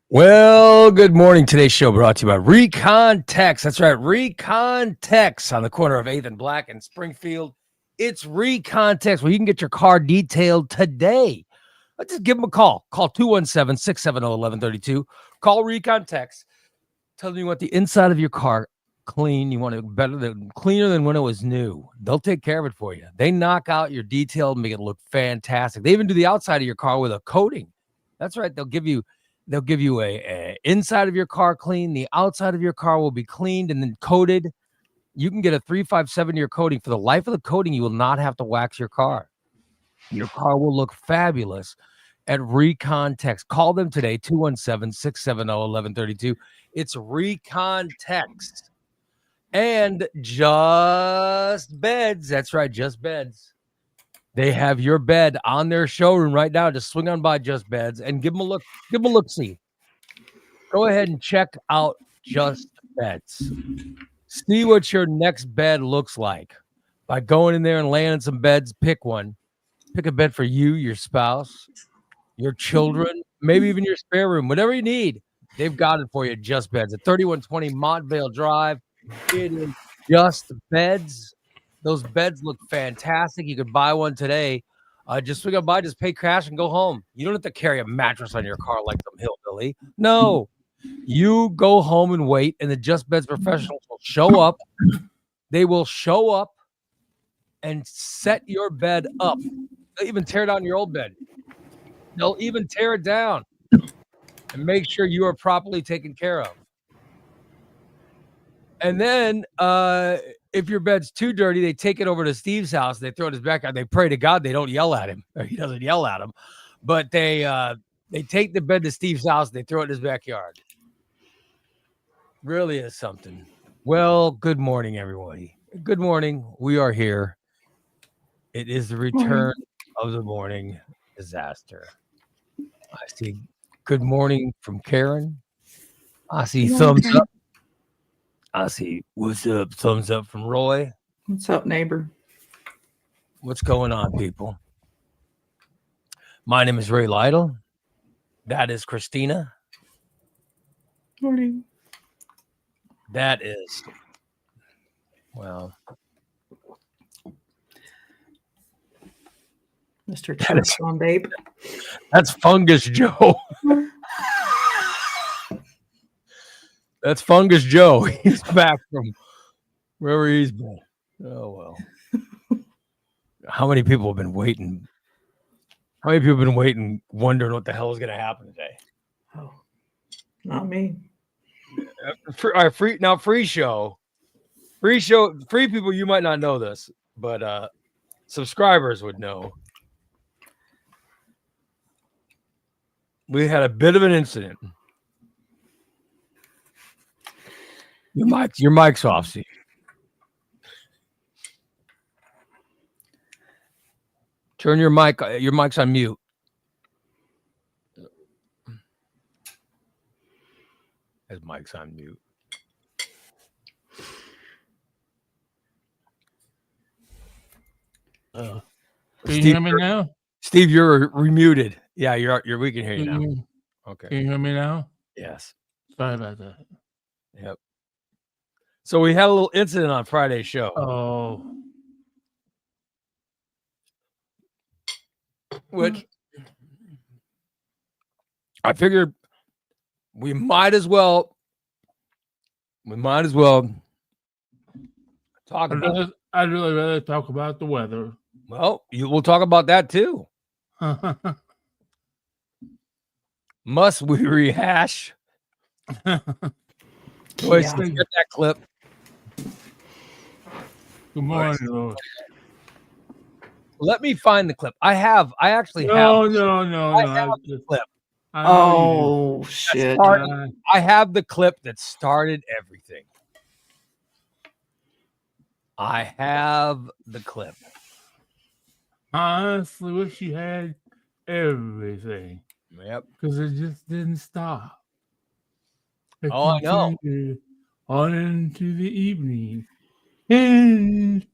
Well, good morning. Today's show brought to you by Recon Tex. That's right, Recon Tex on the corner of 8th and Black in Springfield. It's Recon Tex where you can get your car detailed today. Just give them a call. Call 217-670-1132. Call Recon Tex. Tell them you want the inside of your car clean. You want it cleaner than when it was new. They'll take care of it for you. They knock out your detail and make it look fantastic. They even do the outside of your car with a coating. That's right. They'll give you a inside of your car clean. The outside of your car will be cleaned and then coated. You can get a 357-year coating. For the life of the coating, you will not have to wax your car. Your car will look fabulous at Recon Tex. Call them today, 217-670-1132. It's Recon Tex. And Just Beds. That's right, Just Beds. They have your bed on their showroom right now. Just swing on by Just Beds and give them a look. Give them a look. See. Go ahead and check out Just Beds. See what your next bed looks like by going in there and laying in some beds. Pick one. Pick a bed for you, your spouse, your children, maybe even your spare room. Whatever you need, they've got it for you. Just Beds at 3120 Montvale Drive. It is Just Beds. Those beds look fantastic. You could buy one today. Just swing up by, just pay cash and go home. You don't have to carry a mattress on your car like some hillbilly. No. You go home and wait, and the Just Beds professionals will show up. They will show up and set your bed up. They'll even tear down your old bed. They'll even tear it down and make sure you are properly taken care of. And then if your bed's too dirty, they take it over to Steve's house. They throw it in his backyard. They pray to God they don't yell at him. Or he doesn't yell at them. But they take the bed to Steve's house. They throw it in his backyard. Really is something. Well, good morning, everybody. Good morning. We are here. It is the return of the morning disaster. I see good morning from Karen. I see thumbs up. I see what's up, thumbs up from Roy. What's up, neighbor? What's going on, people? My name is Ray Lytle. That is Christina. Morning. That is, well, Mr. Churchon, babe. That's Fungus Joe. That's Fungus Joe. He's back from wherever he's been. Oh, well. How many people have been waiting? How many people have been waiting, wondering what the hell is going to happen today? Oh, not me. Free show. Free people, you might not know this, but subscribers would know. We had a bit of an incident. Your mic's off, Steve. Turn your mic. Your mic's on mute. His mic's on mute. Can you hear me now? Steve, you're remuted. Yeah, we can hear you now. Okay. Can you hear me now? Yes. Sorry about that. Yep. So we had a little incident on Friday's show. Oh. Which I figured we might as well talk about. I'd really rather talk about the weather. Well, we'll talk about that too. Must we rehash? Boys, get that clip. Good morning, Lord. Let me find the clip. I actually have. No. I have the clip. Oh, shit. I have the clip that started everything. I have the clip. I honestly wish you had everything. Yep. Because it just didn't stop. I know. On into the evening. And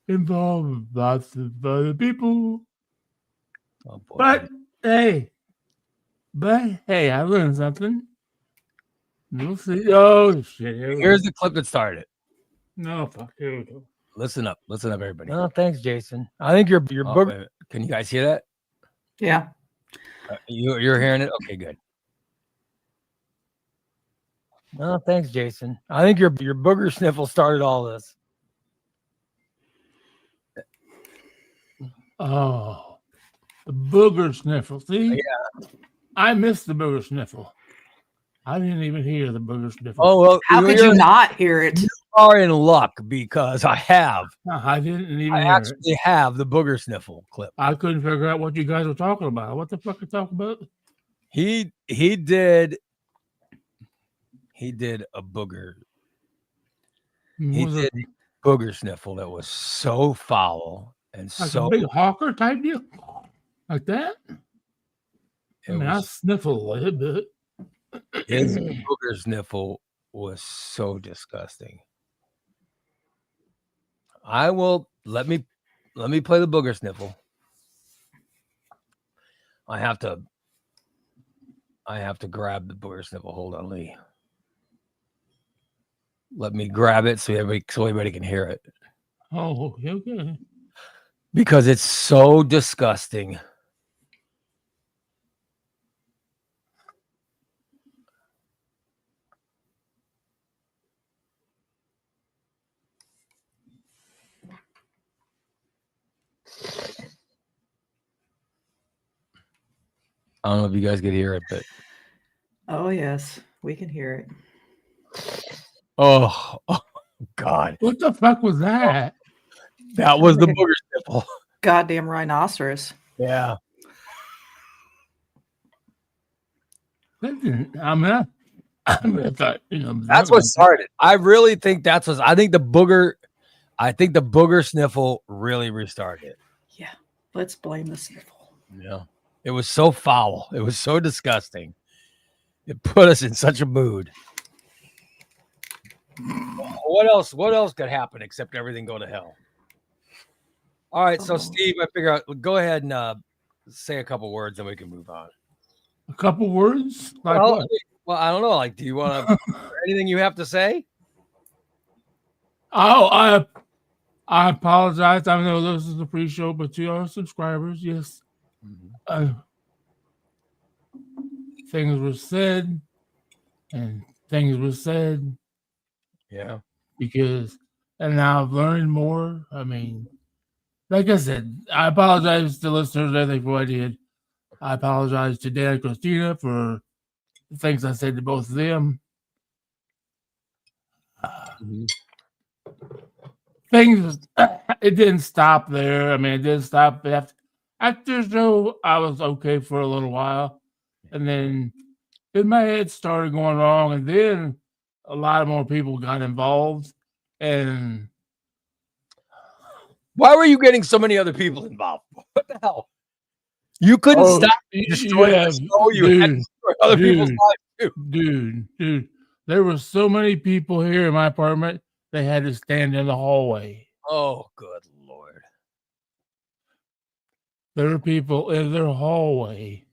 involved lots of other people. Oh, boy. But hey, I learned something. We'll see. Oh shit! Here we Here's go. the clip that started it. No fuck. Here we go. Listen up, everybody. Oh, thanks, Jason. I think your Oh, wait a booger. minute. Can you guys hear that? Yeah. You're hearing it? Okay, good. Oh, thanks, Jason. I think your booger sniffle started all this. Oh, the booger sniffle. See? Yeah. I missed the booger sniffle. I didn't even hear the booger sniffle. Oh well. How could you not hear it? You are in luck because I have. I didn't even I hear it. actually have the booger sniffle clip. I couldn't figure out what you guys were talking about. What the fuck are you talking about? He did a booger. He Was did it booger sniffle that was so foul and like so a big hawker type deal? Like that? I it mean, I was, sniffle a little bit. his booger sniffle was so disgusting. I will let me play the booger sniffle. I have to grab the booger sniffle. Hold on, Lee. Let me grab it so everybody can hear it. Oh, okay. Because it's so disgusting. I don't know if you guys could hear it, but Oh, yes. We can hear it. oh God. What the fuck was that? That was the booger sniffle. Goddamn rhinoceros. Yeah. Listen, I thought, That's what started. I really think that's what I think the booger sniffle really restarted it. Yeah. Let's blame the sniffle. Yeah. It was so foul. It was so disgusting. It put us in such a mood. What else could happen except everything go to hell? All right, so Steve, I figure out go ahead and say a couple words and we can move on. A couple words? Like well, what? Well, I don't know. Like, do you want to anything you have to say? Oh, I apologize. I know this is a pre-show, but to our subscribers, yes. Things were said, and things were said. Yeah. And now I've learned more. I mean, like I said, I apologize to listeners. I think what I did. I apologize to Dan and Christina for the things I said to both of them. Things, it didn't stop there. I mean, it didn't stop after the show. I was okay for a little while, and then my head started going wrong, and then a lot more people got involved. And why were you getting so many other people involved? What the hell? You couldn't stop destroying the show. You had to destroy other people's lives too. Dude, there were so many people here in my apartment. They had to stand in the hallway. Oh, good Lord. There were people in their hallway.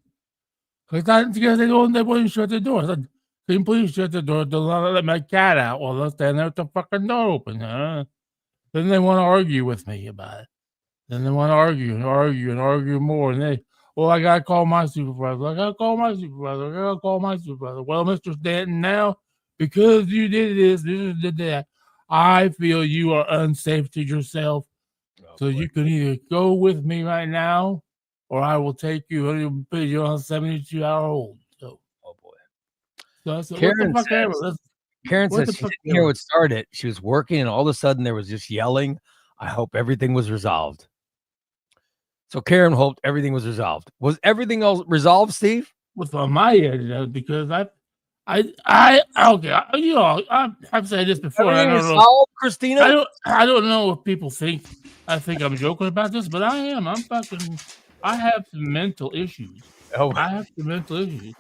Because they wouldn't shut the door. I said, can you please shut the door? Don't let my cat out. Well, they'll stand there with the fucking door open. Huh? Then they want to argue with me about it. Then they want to argue more. And I got to call my supervisor. Well, Mr. Stanton, now, because you did this, did that, I feel you are unsafe to yourself. So you can either go with me right now, or I will take you and put you on 72-hour hold. So, oh boy. So I said, Karen what the fuck Karen said she didn't hear what started. She was working, and all of a sudden there was just yelling. I hope everything was resolved. So Karen hoped everything was resolved. Was everything else resolved, Steve? With on my end, because I've said this before. Everything I don't know, resolved, Christina? I don't know if people think I'm joking about this, but I am. I have some mental issues. Oh, I have some mental issues.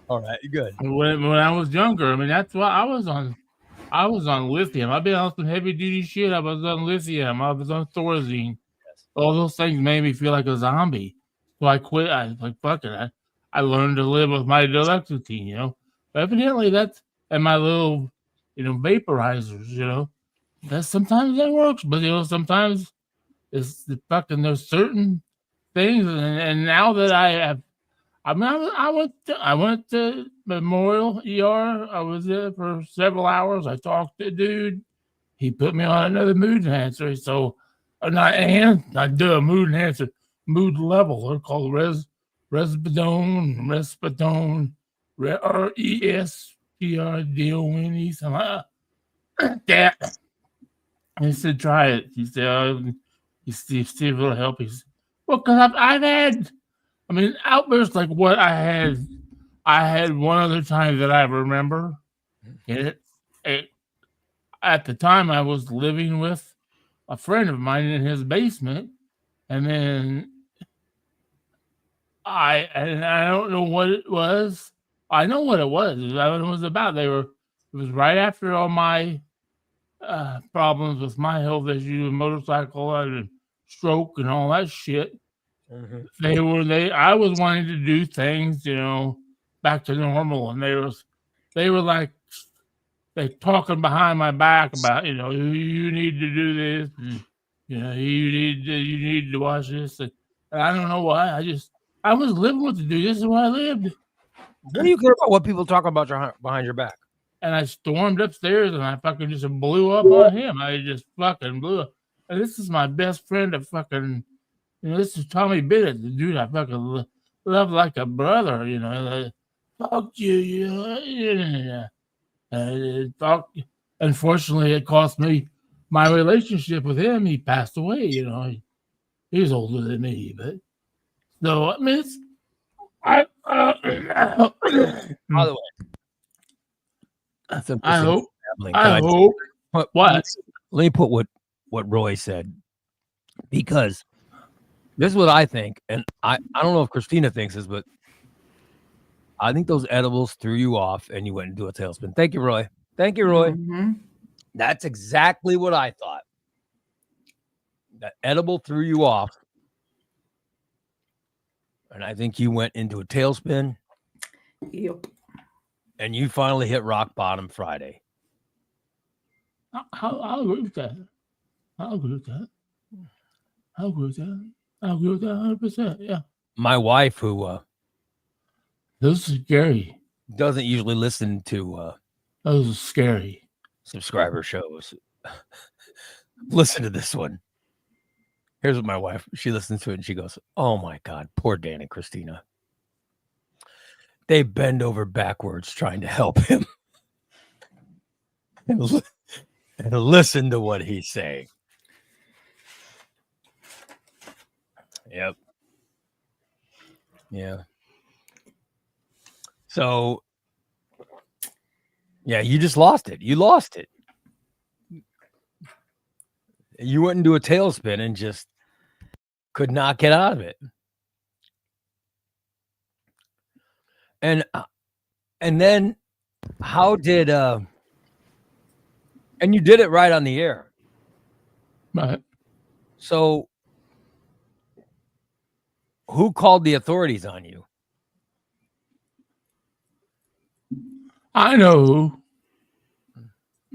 All right, good. When I was younger, I mean, that's why I was on lithium. I've been on some heavy duty shit. I was on lithium. I was on Thorazine. All those things made me feel like a zombie. So I quit. I was like, fuck it. I learned to live with my duloxetine, evidently that's and my little, vaporizers. That sometimes that works, but sometimes it's the fucking there's certain things, and now that I went to Memorial ER. I was there for several hours. I talked to the dude. He put me on another mood enhancer. So, I do a mood enhancer, mood level. They're called Respidone, RESPRDONE, something like that. He said, try it. He said, see if it'll help. He said, well, because I've had, outbursts like what I had one other time that I remember. At the time, I was living with a friend of mine in his basement, and then I don't know what it was. I know what it was. It was about. It was right after all my problems with my health issues, motorcycle and stroke and all that shit. Mm-hmm. I was wanting to do things, back to normal, and they were like, they talking behind my back about, you need to do this, and, you need to watch this, and I don't know why. I was living with the dude. This is where I lived. What do you care about what people talk about behind your back? And I stormed upstairs and I fucking just blew up on him. I just fucking blew up. And this is my best friend of fucking. This is Tommy Bennett, the dude I fucking love like a brother, fuck you, unfortunately, it cost me my relationship with him. He passed away, he's older than me, but so, it's, by the way, I hope, what? Let me put what Roy said, because this is what I think, and I don't know if Christina thinks this, but I think those edibles threw you off and you went into a tailspin. Thank you, Roy. Mm-hmm. That's exactly what I thought. That edible threw you off, and I think you went into a tailspin. Yep. And you finally hit rock bottom Friday. I'll agree with that. I'll agree with that 100%. Yeah. My wife, who this is scary, doesn't usually listen to those scary subscriber shows. Listen to this one. Here's what my wife, she listens to it and she goes, oh my God, poor Dan and Christina. They bend over backwards trying to help him. And listen to what he's saying. Yep. Yeah. So, yeah, you just lost it. You lost it. You went into a tailspin and just could not get out of it. And then how did and you did it right on the air. Right. So who called the authorities on you? I know who.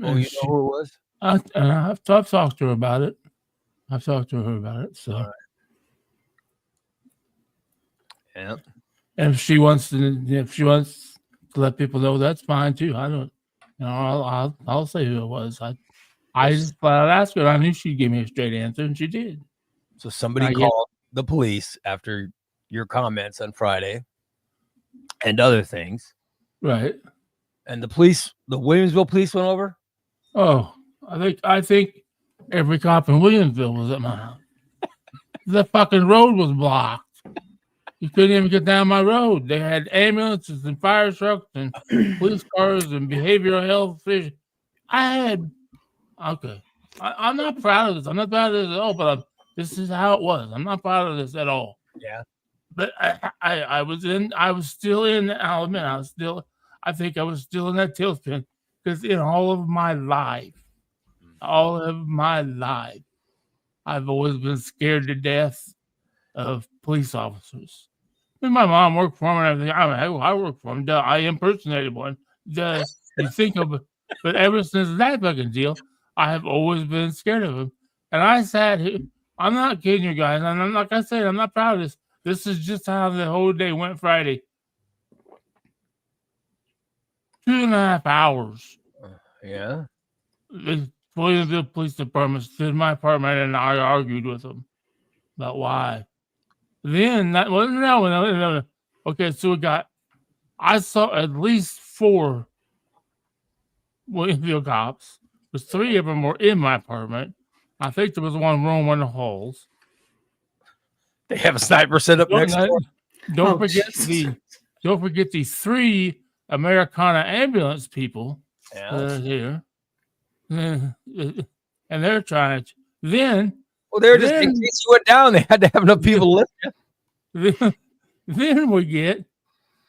Oh, you know who it was? I've talked to her about it. So, right. Yeah. And if she wants to let people know, that's fine too. I don't, I'll say who it was. I just flat out asked her. I knew she'd give me a straight answer, and she did. So somebody called the police after your comments on Friday and other things, right? And the Williamsville police went over. Oh, I think every cop in Williamsville was at my house. The fucking road was blocked. You couldn't even get down my road. They had ambulances and fire trucks and police cars and behavioral health fish. I'm not proud of this. I'm not proud of this at all, but this is how it was. I'm not proud of this at all. Yeah. But I was still in, I'll admit, I think I was still in that tailspin because in all of my life, I've always been scared to death of police officers. And my mom worked for them and everything. I worked for them. I impersonated one you think of, but ever since that fucking deal, I have always been scared of him. And I sat here. I'm not kidding you guys. And I'm like I said, I'm not proud of this. This is just how the whole day went Friday. 2.5 hours. Yeah. The Williamsville Police Department stood in my apartment and I argued with them about why. Then no. Okay, so I saw at least 4 Williamsville cops. There's 3 of them were in my apartment. I think there was one roaming the halls. They have a sniper set up next door. Don't forget the 3 Americana ambulance people that are here. And they're trying to. Then in case you went down, they had to have enough people to lift you. Then we get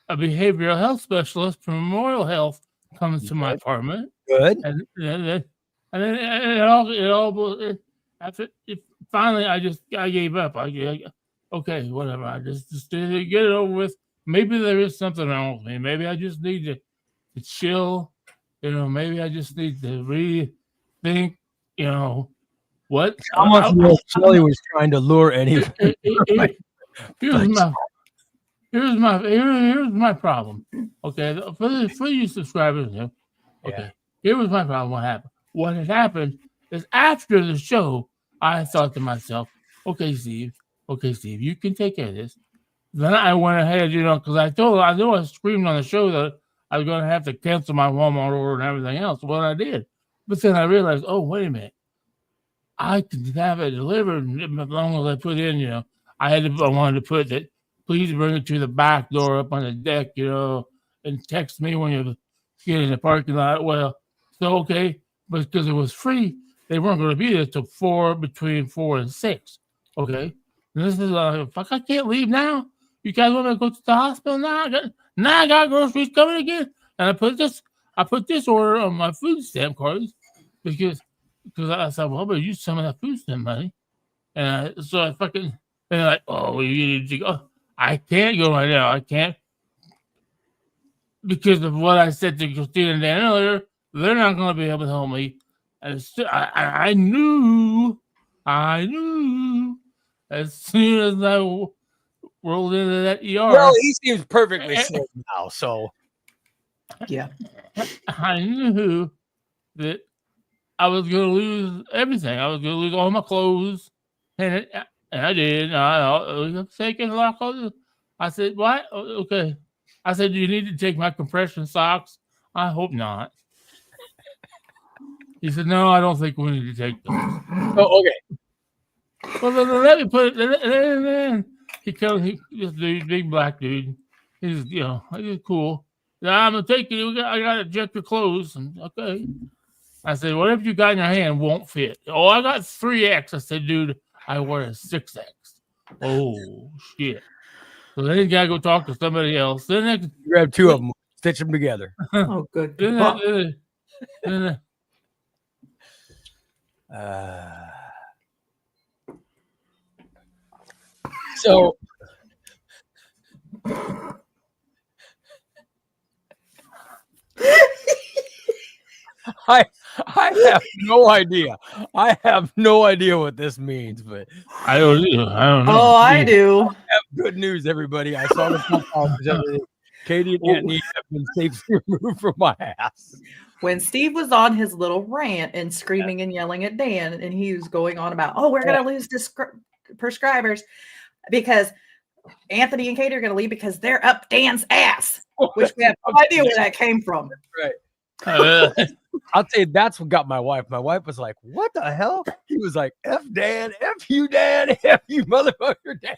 a behavioral health specialist from Memorial Health comes to my apartment. Good. And then finally I gave up. Okay, whatever. I just get it over with. Maybe there is something wrong with me. Maybe I just need to chill. Maybe I just need to rethink. What? How much Shelly was trying to lure anyone. Here's my problem. Okay, for you subscribers, okay. Here was my problem. What happened? What had happened is after the show, I thought to myself, okay, Steve, you can take care of this. Then I went ahead, because I knew I screamed on the show that I was going to have to cancel my Walmart order and everything else. Well, I did. But then I realized, oh, wait a minute. I can have it delivered as long as I put in, I wanted to put that, please bring it to the back door up on the deck, and text me when you get in the parking lot. Well, so, okay, but because it was free, they weren't going to be there till between 4 and 6. Okay. And this is fuck, I can't leave now. You guys want me to go to the hospital now? I got groceries coming again. And I put this order on my food stamp cards because I thought, well, but use some of that food stamp money. And so I fucking, and they're like, oh, you need to go. I can't go right now. I can't. Because of what I said to Christina and Dan earlier, they're not going to be able to help me. And I knew as soon as I rolled into that ER. Well, he seems perfectly safe now, so. Yeah. I knew that I was going to lose everything. I was going to lose all my clothes. And I did. I was taking a lot of clothes. I said, what? Okay. I said, do you need to take my compression socks? I hope not. He said, no, I don't think we need to take those. Oh, okay. Well, then let me put it. And then he comes, this dude, big black dude. He's, he's cool. I'm going to take you. I got to check your clothes. And okay. I said, whatever you got in your hand won't fit. Oh, I got 3X. I said, dude, I wear a 6X. Oh, shit. So then you got to go talk to somebody else. Then you grab 2 of them, stitch them together. Oh, good. So I have no idea. I have no idea what this means, but I don't know. Oh, I do. I have good news, everybody. I saw the Katie and Anthony have been safely removed from my house. When Steve was on his little rant and screaming and yelling at Dan, and he was going on about, oh, we're going to lose prescribers because Anthony and Katie are going to leave because they're up Dan's ass, which we have no idea where that came from. Right. I'll tell you, that's what got my wife. My wife was like, what the hell? He was like, F Dan, F you, Dan, F you, motherfucker, Dan.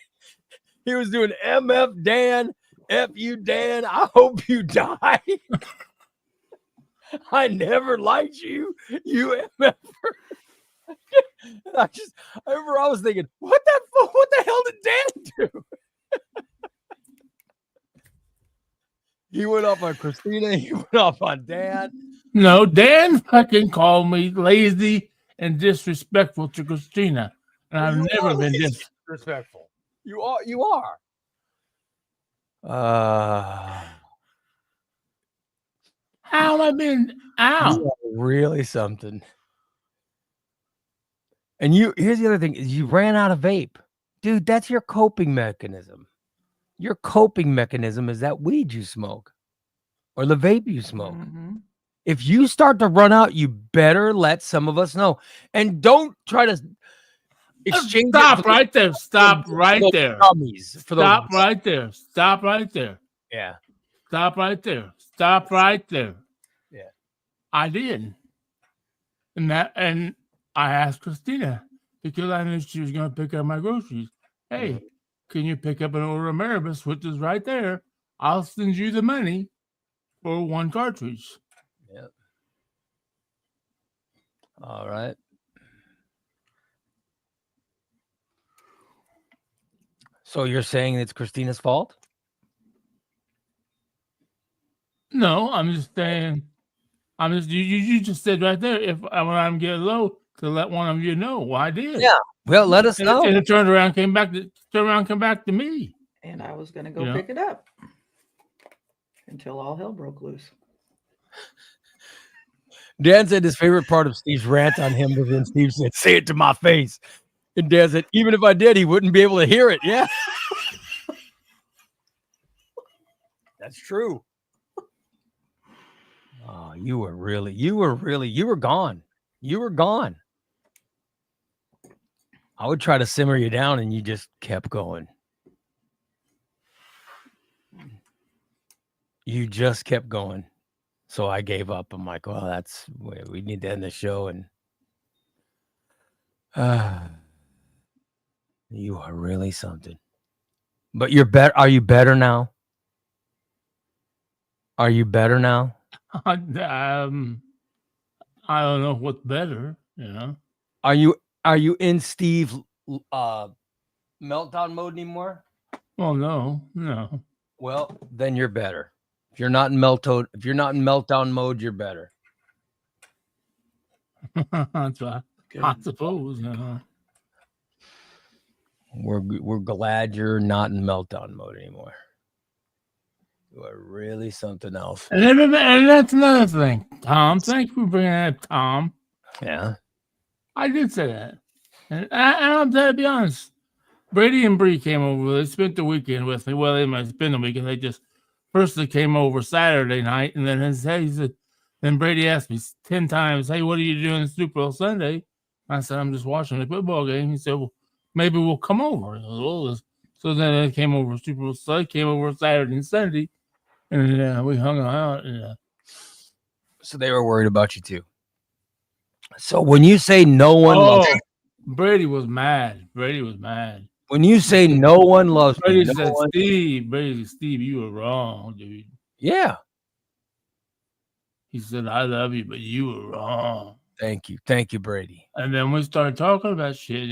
He was doing MF Dan, F you, Dan. I hope you die. I never liked you, you MF. I remember I was thinking, what the hell did Dan do? He went off on Christina. He went off on Dan. No, Dan fucking called me lazy and disrespectful to Christina. And I've never been disrespectful. You are. How am I being out? You are really something. And here's the other thing is you ran out of vape. Dude, that's your coping mechanism. Your coping mechanism is that weed you smoke or the vape you smoke. Mhm. If you start to run out, you better let some of us know. And don't try to exchange it Stop for right there. Stop right those there. gummies, for those Stop right there. Stop right there. Yeah. Stop right there. Stop right there. Yeah. I did. And I asked Christina because I knew she was going to pick up my groceries. Hey, can you pick up an order of Maribus, which is right there? I'll send you the money for one cartridge. Yep. All right. So you're saying it's Christina's fault? No, I'm just saying. You just said right there. If when I'm getting low, to let one of you know. Well, I did. Yeah. Well, let us know. And it turned around, came back to me. And I was gonna go pick it up until all hell broke loose. Dan said his favorite part of Steve's rant on him was when Steve said, "Say it to my face." And Dan said, even if I did, he wouldn't be able to hear it. Yeah. That's true. Oh, you were gone. You were gone. I would try to simmer you down and you just kept going. You just kept going. So I gave up. I'm like, well, we need to end the show. And you are really something. But you're better. Are you better now? Are you better now? I don't know what's better, Are you in Steve meltdown mode anymore? Well, no. Well, then you're better. If you're not in meltdown mode, you're better. That's right. I suppose. We're glad you're not in meltdown mode anymore. You are really something else. And that's another thing. Tom, thanks for bringing that up, Tom. Yeah. I did say that. And I'm to be honest. Brady and Bree came over. They spent the weekend with me. Well, they might spend the weekend. They just first they came over Saturday night, and then then Brady asked me 10 times, "Hey, what are you doing Super Bowl Sunday?" I said, "I'm just watching the football game." He said, "Well, maybe we'll come over." So then they came over Super Bowl Sunday, came over Saturday and Sunday, and we hung out. So they were worried about you too. So when you say no one loves you, Brady was mad. When you say no one loves Brady me, said, Steve, you were wrong, dude. Yeah. He said, I love you, but you were wrong. Thank you, Brady. And then we started talking about shit,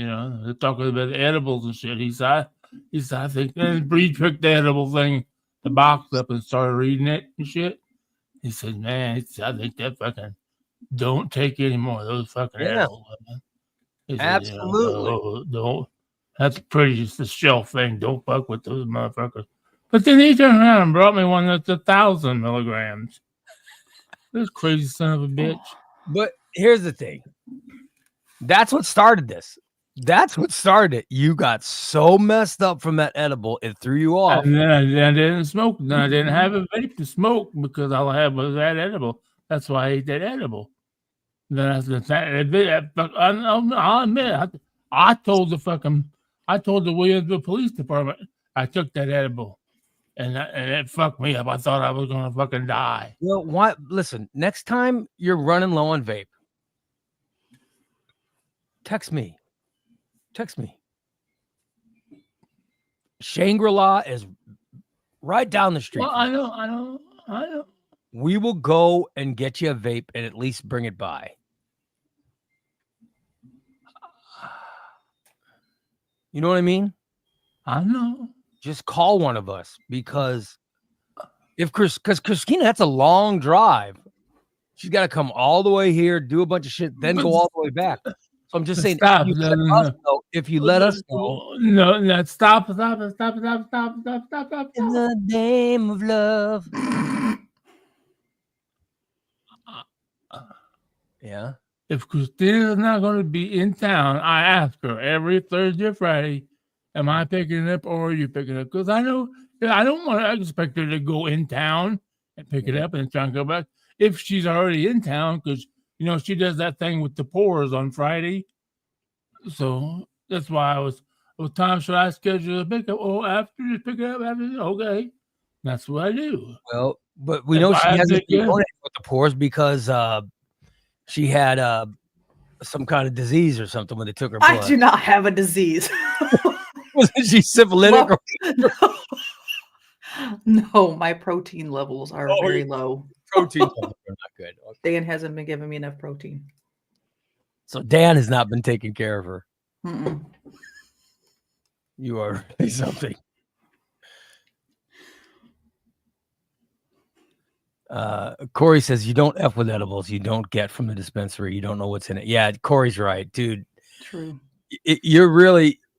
talking about the edibles and shit. He said, I think then Bree took the edible thing, the box up and started reading it and shit. He said, man, I think that fucking don't take any more of those fucking edibles. He said, Absolutely. Don't. That's pretty just a shelf thing. Don't fuck with those motherfuckers. But then he turned around and brought me one that's 1,000 milligrams. This crazy son of a bitch. But here's the thing. That's what started this. That's what started it. You got so messed up from that edible, it threw you off. And then I didn't smoke. Then I didn't have a vape to smoke because all I had was that edible. That's why I ate that edible. Then I'll admit, I told the Williamsville Police Department I took that edible, and it fucked me up. I thought I was gonna fucking die. Well, why? Listen, next time you're running low on vape, text me. Shangri-La is right down the street. Well, I know. We will go and get you a vape and at least bring it by. You know what I mean? I know. Just call one of us because Christina, that's a long drive. She's got to come all the way here, do a bunch of shit, then go all the way back. So I'm just saying, stop. If you let us know. No, stop. In the name of love. Yeah. If Christina's not going to be in town, I ask her every Thursday or Friday, am I picking it up or are you picking it up? Because I know I don't want to expect her to go in town and pick it up and try and go back if she's already in town, because, she does that thing with the pours on Friday. So that's why I was, what time should I schedule a pickup? Oh, after you pick it up, okay. That's what I do. Well, but we If know I she have hasn't to been get- doing it with the pores because she had some kind of disease or something when they took her blood. I do not have a disease. Wasn't she syphilitic? Well, no, my protein levels are very low. Protein levels are not good. Okay. Dan hasn't been giving me enough protein. So Dan has not been taking care of her. Mm-mm. You are really something. Corey says you don't F with edibles. You don't get from the dispensary. You don't know what's in it. Yeah, Corey's right, dude. True.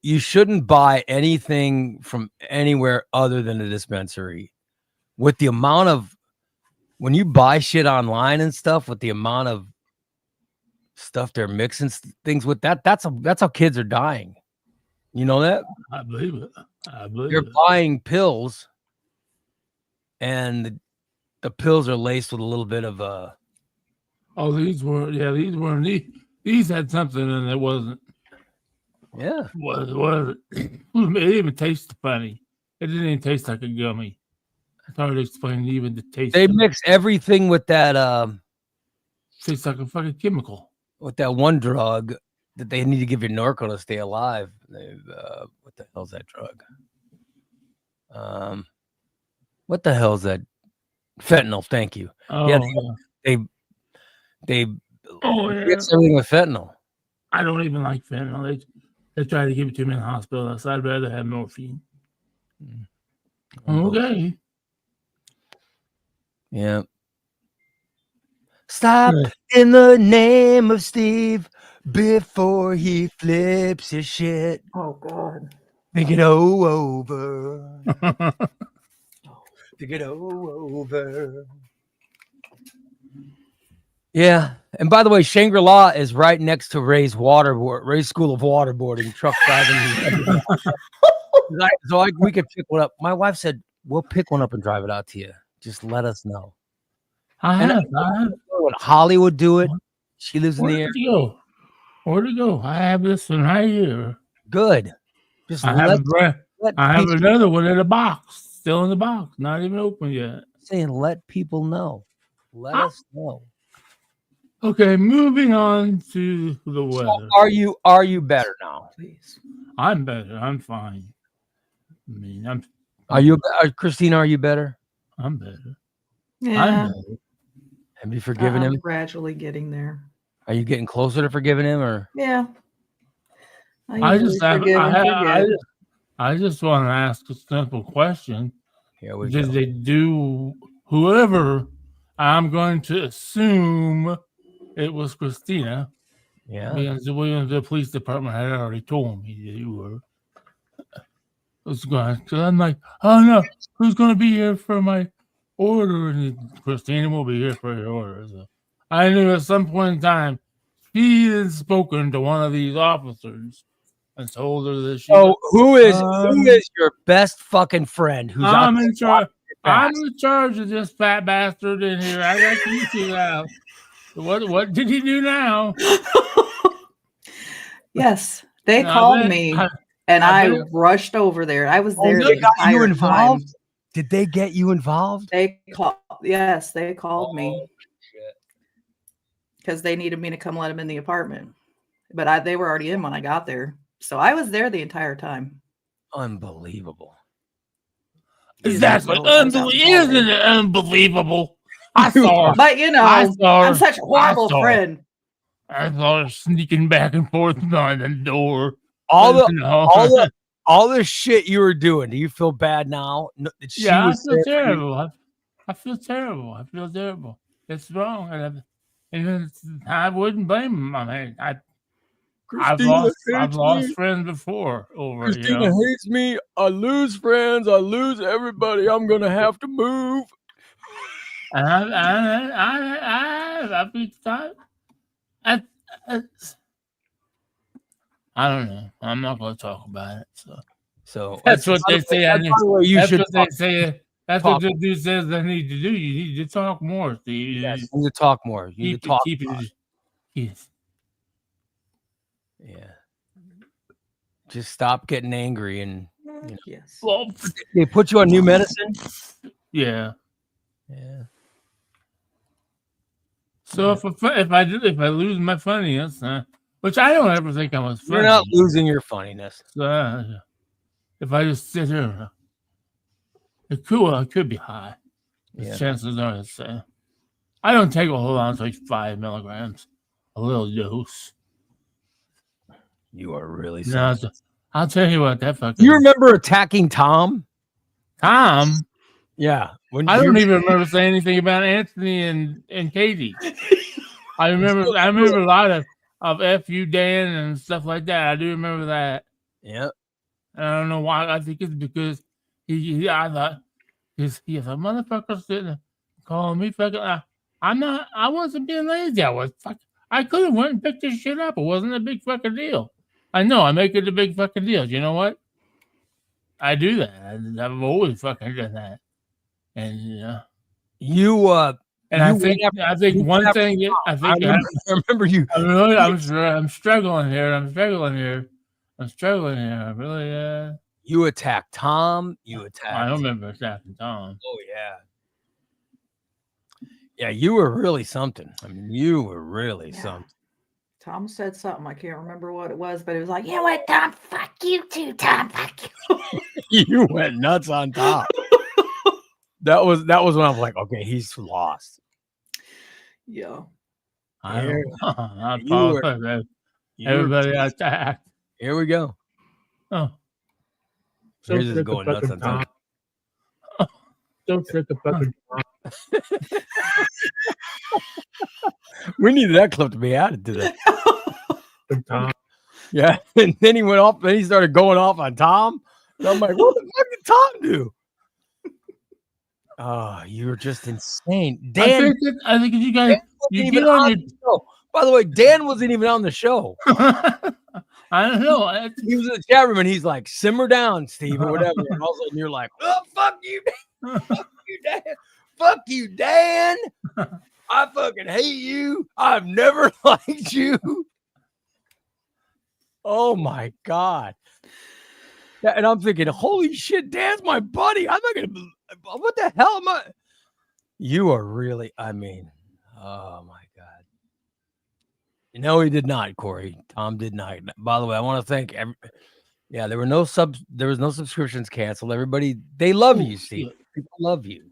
You shouldn't buy anything from anywhere other than the dispensary. With the amount of, when you buy shit online and stuff, with the amount of stuff they're mixing things with, that's how kids are dying. You know that? I believe it. You're buying pills, and the pills are laced with a little bit of Oh, these had something and it wasn't. yeah. It didn't even taste funny. It didn't even taste like a gummy. It's hard to explain even the taste. They mix everything with that tastes like a fucking chemical. With that one drug that they need to give you Norco to stay alive. What the hell's that drug? What the hell's that? Fentanyl. Thank you. Oh, yeah, they mix everything with fentanyl. I don't even like fentanyl. They try to give it to me in the hospital, so I'd rather have morphine. Okay. Yeah. Stop in the name of Steve before he flips his shit. Oh God. Think it over. Think it over. Yeah. And by the way, Shangri-La is right next to Ray's School of Waterboarding, truck driving. We could pick one up. My wife said, we'll pick one up and drive it out to you. Just let us know. I have. Would Hollywood do it? She lives in the area. Where'd it go? I have this one right here. Good. Just I have another one in a box, still in the box, not even open yet. Saying let people know. Let us know. Okay, moving on to the weather. So are you better now? Please. I'm better. I'm fine. I mean, Christina, are you better? I'm better. Yeah. I'm better. Have you forgiven him? Gradually getting there. Are you getting closer to forgiving him, or? Yeah. I just want to ask a simple question. Did they do whoever? I'm going to assume it was Christina. Yeah. Because the police department had already told me that you were. Because I'm like, oh no, who's going to be here for my order? And Christina will be here for your order. So I knew at some point in time she had spoken to one of these officers and told her that she. Oh, who is your best fucking friend? Who's I'm in charge? I'm in charge of this fat bastard in here. I got to see that. What did he do now? Yes, they called me, and I rushed over there. I was there the entire time. Did they get you involved? They called. Yes, they called me because they needed me to come let them in the apartment. But they were already in when I got there, so I was there the entire time. Unbelievable. Exactly. Isn't it unbelievable? I saw her. But I'm such a horrible friend. I saw her sneaking back and forth behind the door. All the shit you were doing. Do you feel bad now? I feel terrible. I feel terrible. It's wrong, and I wouldn't blame him. I mean, I've lost friends before over. Christina hates me. I lose friends. I lose everybody. I'm gonna have to move. And I think that I don't know. I'm not going to talk about it. So that's what they say. By the way, you That's should what they say. That's talk. what the dude says I need to do. You need to talk more, Steve. Yes, you need to talk more. You need to talk. Keep it. Yes. Yeah. Just stop getting angry and Yes. Well, they put you on new medicine. yeah. Yeah. So if I lose my funniness, which I don't ever think I was funny. You're not losing your funniness. So, if I just sit here, it could be high. Yeah. Chances are it's. I don't take a whole lot. It's like 5 milligrams, a little dose. You are really No, something. I'll tell you what, that fucking. You remember attacking Tom? Tom? Yeah. When I don't even remember saying anything about Anthony and Katie. I remember a lot of F you Dan and stuff like that. I do remember that. Yeah. And I don't know why. I think it's because I thought he's a motherfucker sitting there calling me fucking. I wasn't being lazy. I could have went and picked this shit up. It wasn't a big fucking deal. I know I make it a big fucking deal. You know what? I do that. I've always fucking done that. And you and I think one thing. I remember you. I'm struggling here. I'm struggling here. I really. You attacked Tom. You attacked. I don't remember attacking Tom. Oh yeah. Yeah, you were really something. I mean, you were really something. Tom said something. I can't remember what it was, but it was like, you know what, Tom? Fuck you too, Tom. Fuck you. You went nuts on Tom. That was when I was like, okay, he's lost. Yeah. I apologize. Everybody attacked. Here we go. Oh. Here's just going nuts on Tom. Don't trick a fucking We needed that clip to be added to that. Yeah, and then he went off. Then he started going off on Tom. And I'm like, what the fuck did Tom do? Oh, you're just insane, Dan. I think you guys. You get on your show. By the way, Dan wasn't even on the show. I don't know. He was in the chat room and he's like, "Simmer down, Steve," or whatever. And all of a sudden, you're like, "Oh, fuck you, Dan. Fuck you, Dan. Fuck you, Dan. I fucking hate you. I've never liked you." Oh my god! And I'm thinking, "Holy shit, Dan's my buddy. I'm not gonna. What the hell am I?" You are really. I mean, oh my god. No, he did not, Corey. Tom did not. By the way, I want to thank there were no there was no subscriptions canceled. Everybody, they love you, Steve. People love you.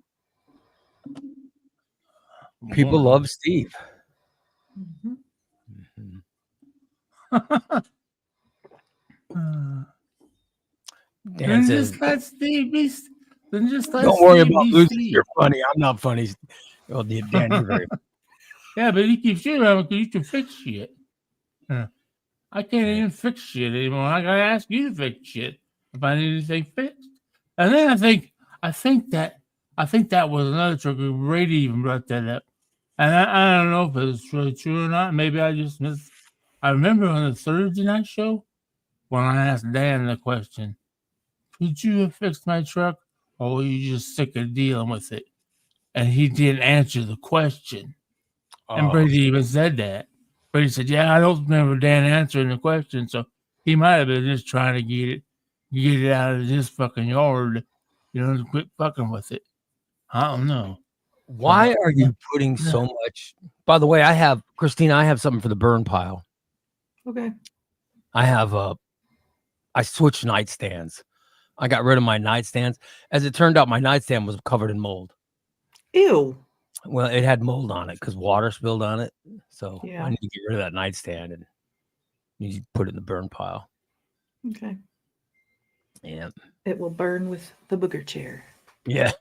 People love Steve. Dan says, just let Steve be. Then just let don't worry about losing. You're funny. I'm not funny. Well, Dan, you're very funny. Yeah, but he keeps shit around because you can fix shit. I can't even fix shit anymore. I gotta ask you to fix shit if I need anything fixed. And then I think that was another trick. Brady even brought that up, and I don't know if it's really true or not. Maybe I just missed. I remember on the Thursday night show when I asked Dan the question, "Could you have fixed my truck, or were you just sick of dealing with it?" And he didn't answer the question. And Brady even said that. Brady said, "Yeah, I don't remember Dan answering the question, so he might have been just trying to get it out of his fucking yard, to quit fucking with it." I don't know. Why are you putting so much? By the way, Christina, I have something for the burn pile. Okay. I switched nightstands. I got rid of my nightstands. As it turned out, my nightstand was covered in mold. Ew. Well, it had mold on it because water spilled on it. So yeah. I need to get rid of that nightstand and you put it in the burn pile. Okay. Yeah. It will burn with the booger chair. Yeah.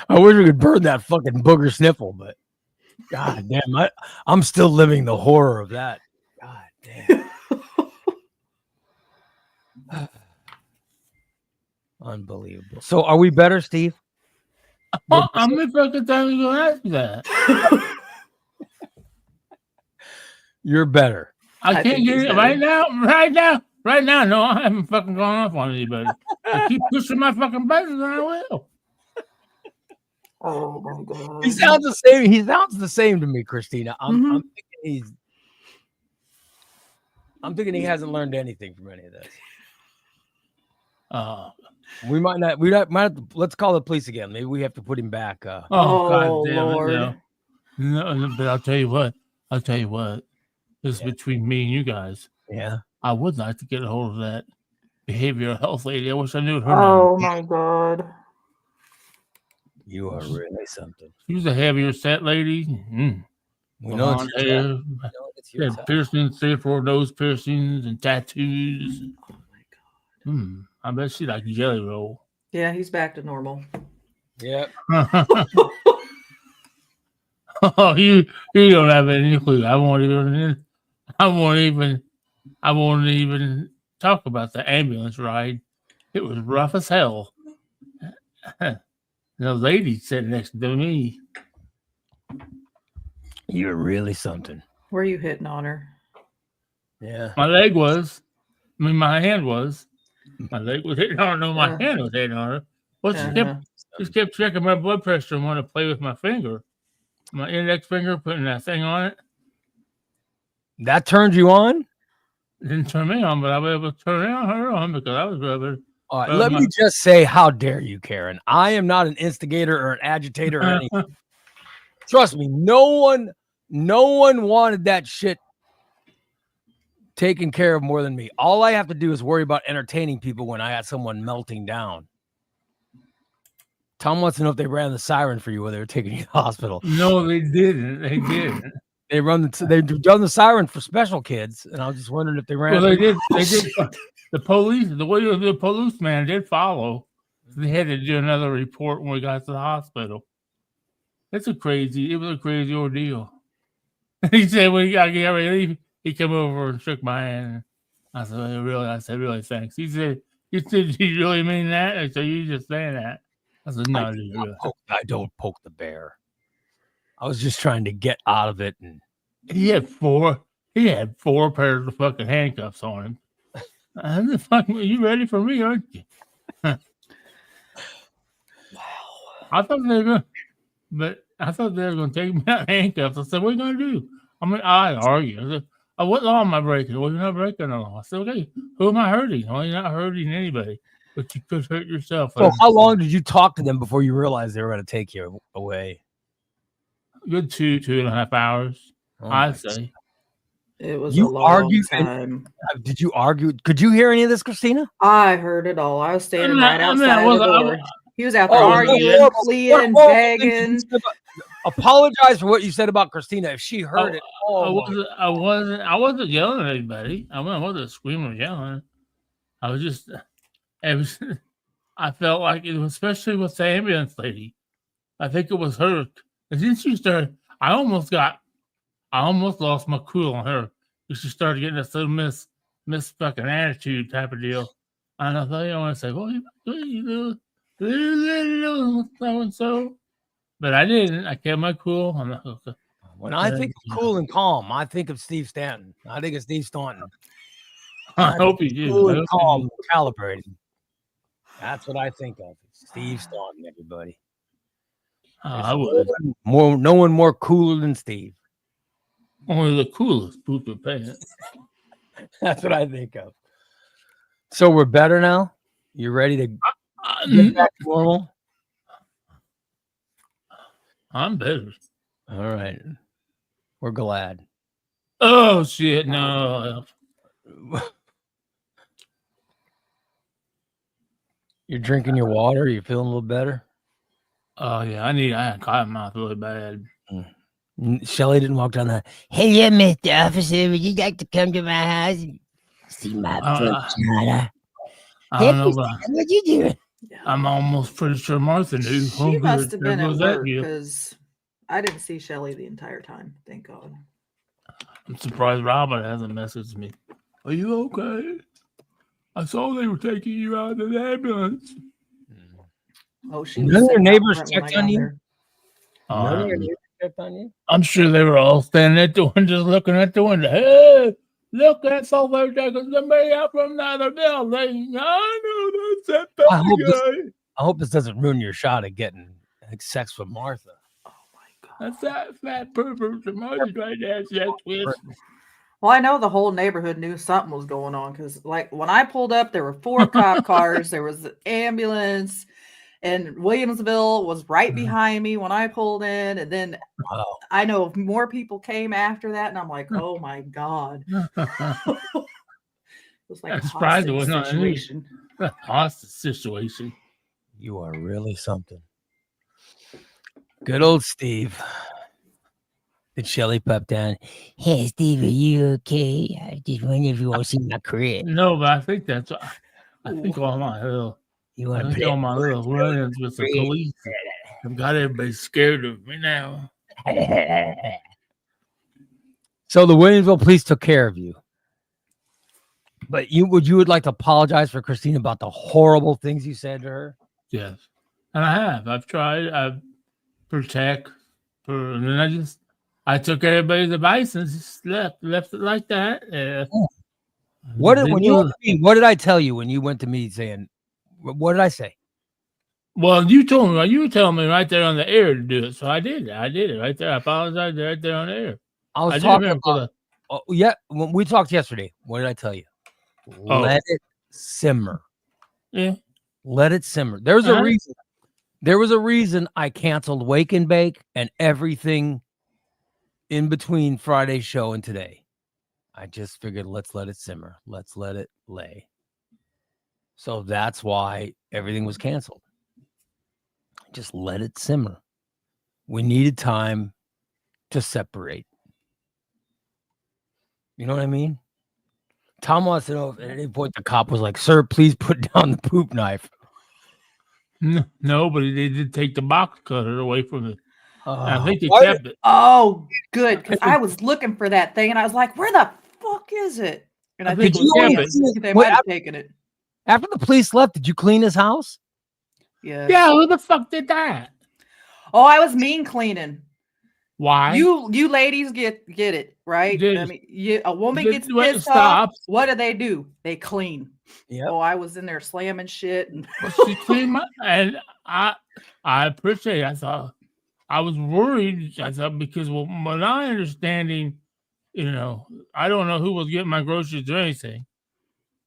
I wish we could burn that fucking booger sniffle, but god damn, I'm still living the horror of that. God damn. Unbelievable. So are we better, Steve? How many fucking times you gonna ask me that? You're better. I I can't think get he's it better. right now. No, I haven't fucking gone off on anybody. I keep pushing my fucking buttons, and I will. Oh my god. He sounds the same. He sounds the same to me, Christina. I'm thinking he hasn't learned anything from any of this. We might not. Might have to, let's call the police again. Maybe we have to put him back. God Oh, damn Lord. it! No, but I'll tell you what. This is between me and you guys. Yeah. I would like to get a hold of that behavioral health lady. I wish I knew her Oh name. my god. You are really something. She was a heavier set lady. We know it's Blonde your hair. type. We know it's She your had type. piercings, 3 or 4 nose piercings, and tattoos. Oh my god. I bet she like Jelly Roll. Yeah, he's back to normal. Yep. Oh, you don't have any clue. I won't even talk about the ambulance ride. It was rough as hell. The lady sitting next to me. You're really something. Were you hitting on her? Yeah. My leg was. My hand was. My leg was hitting on her. No, my Yeah. hand was hitting on her. Well, she kept checking my blood pressure and wanted to play with my finger. My index finger, putting that thing on it. That turned you on? It didn't turn me on, but I was able to turn her on because I was rubbing. All right, let me just say, how dare you, Karen? I am not an instigator or an agitator or anything. Trust me, no one wanted that shit taken care of more than me. All I have to do is worry about entertaining people when I got someone melting down. Tom wants to know if they ran the siren for you when they were taking you to the hospital. No, they didn't. They didn't. They've done the siren for special kids, and I was just wondering if they ran. Well, they did. They did. The police, the policeman did follow. They had to do another report when we got to the hospital. It was a crazy ordeal. He said, when he got ready to leave, he came over and shook my hand. I said, really, thanks. He said, do you really mean that? I said, you just saying that. I said, no, I don't poke the bear. I was just trying to get out of it. And he had four pairs of fucking handcuffs on him. I said, fuck, you ready for me, aren't you? Wow. I thought they were going to take me out handcuffs. I said, what are you going to do? I argue. I said, what law am I breaking? Well, you're not breaking the law. I said, okay, who am I hurting? Well, you're not hurting anybody, but you could hurt yourself. So how long did you talk to them before you realized they were going to take you away? Good 2.5 hours, I'd say. It was you a long argued time. Did you argue? Could you hear any of this, Christina? I heard it all. I was standing right outside the door. He was out there arguing, no. pleading, begging. Apologize for what you said about Christina. If she heard it, I wasn't yelling at anybody. I wasn't screaming or yelling. I was just, I felt like it was, especially with the ambulance lady. I think it was her. And then she started, I almost lost my cool on her. She started getting this little miss fucking attitude type of deal. And I thought, I want to say, well, you know, so and so. But I didn't. I kept my cool. I'm like, okay. When I think of cool and calm, I think of Steve Stanton. I think of Steve Staunton. I hope he did. Cool and calm, calibrated. That's what I think of. Steve Staunton, everybody. I would. No one more cooler than Steve. Only the coolest poop of pants. That's what I think of. So we're better now? You ready to get back to normal? I'm better. All right. We're glad. Oh, shit. No. You're drinking your water? You feeling a little better? Oh, yeah. I had cotton mouth really bad. Shelly didn't walk down the. Hey, Mr. Officer, would you like to come to my house and see my vagina? I don't know, but What you doing? I'm almost pretty sure Martha knew. She must have been at work because I didn't see Shelly the entire time. Thank God. I'm surprised Robert hasn't messaged me. Are you okay? I saw they were taking you out of the ambulance. Oh, she None was of your sitting out neighbors front when I checked got on you? there. None of your Um, neighbors checked on you? I'm sure they were all standing at the window, just looking at the window. Hey, look at somebody taking somebody out from another building. I know that's that I hope this- guy. I hope this doesn't ruin your shot at getting sex with Martha. Oh my god. That's that fat pervert from Mother's right there. Sex with. Well, I know the whole neighborhood knew something was going on because, like, when I pulled up, there were 4 cop cars, there was an ambulance, and Williamsville was right behind me when I pulled in. And then Wow. I know more people came after that, and I'm like, oh my god. It was like I'm a surprised it hostage wasn't on the news. situation. Hostage situation. You are really something. Good old Steve. Did Shelly pop down? Hey, Steve, are you okay? I just wonder if you want to see my crib. No, but I think that's. I think all my little. You I want to think all my little run-ins with the police have got everybody scared of me now. play? So the Williamsville police took care of you. But you would like to apologize for Christine about the horrible things you said to her? Yes, and I have. I've tried. I've protect, and then I took everybody's advice and just left it like that. What did I tell you when you went to me saying, what did I say? Well, you told me. You were telling me right there on the air to do it, so I did. I did it right there. I apologized right there on the air. I was did talking remember about, yeah, when we talked yesterday, what did I tell you? Oh. Let it simmer. Yeah. Let it simmer. There's a Uh-huh. reason. There was a reason I canceled Wake and Bake and everything in between Friday's show and today. I just figured let's let it simmer. Let's let it lay. So that's why everything was canceled. Just let it simmer. We needed time to separate. You know what I mean? Tom wants to know if at any point the cop was like, "Sir, please put down the poop knife." No, but they did take the box cutter away from it. I think they Why- kept it. Oh, good, because I was looking for that thing, and I was like, where the fuck is it? And I think Did you William- have it? they Wait, might have taken it. After the police left, did you clean his house? Yeah. Yeah, who the fuck did that? Oh, I was mean cleaning. Why? You ladies get it, right? Did- I mean, a woman did- gets wait, pissed stop. off. What do? They clean. Yep. Oh, I was in there slamming shit. And She cleaned my, and I appreciate it. I thought I was worried. I thought because well, my understanding, I don't know who was getting my groceries or anything,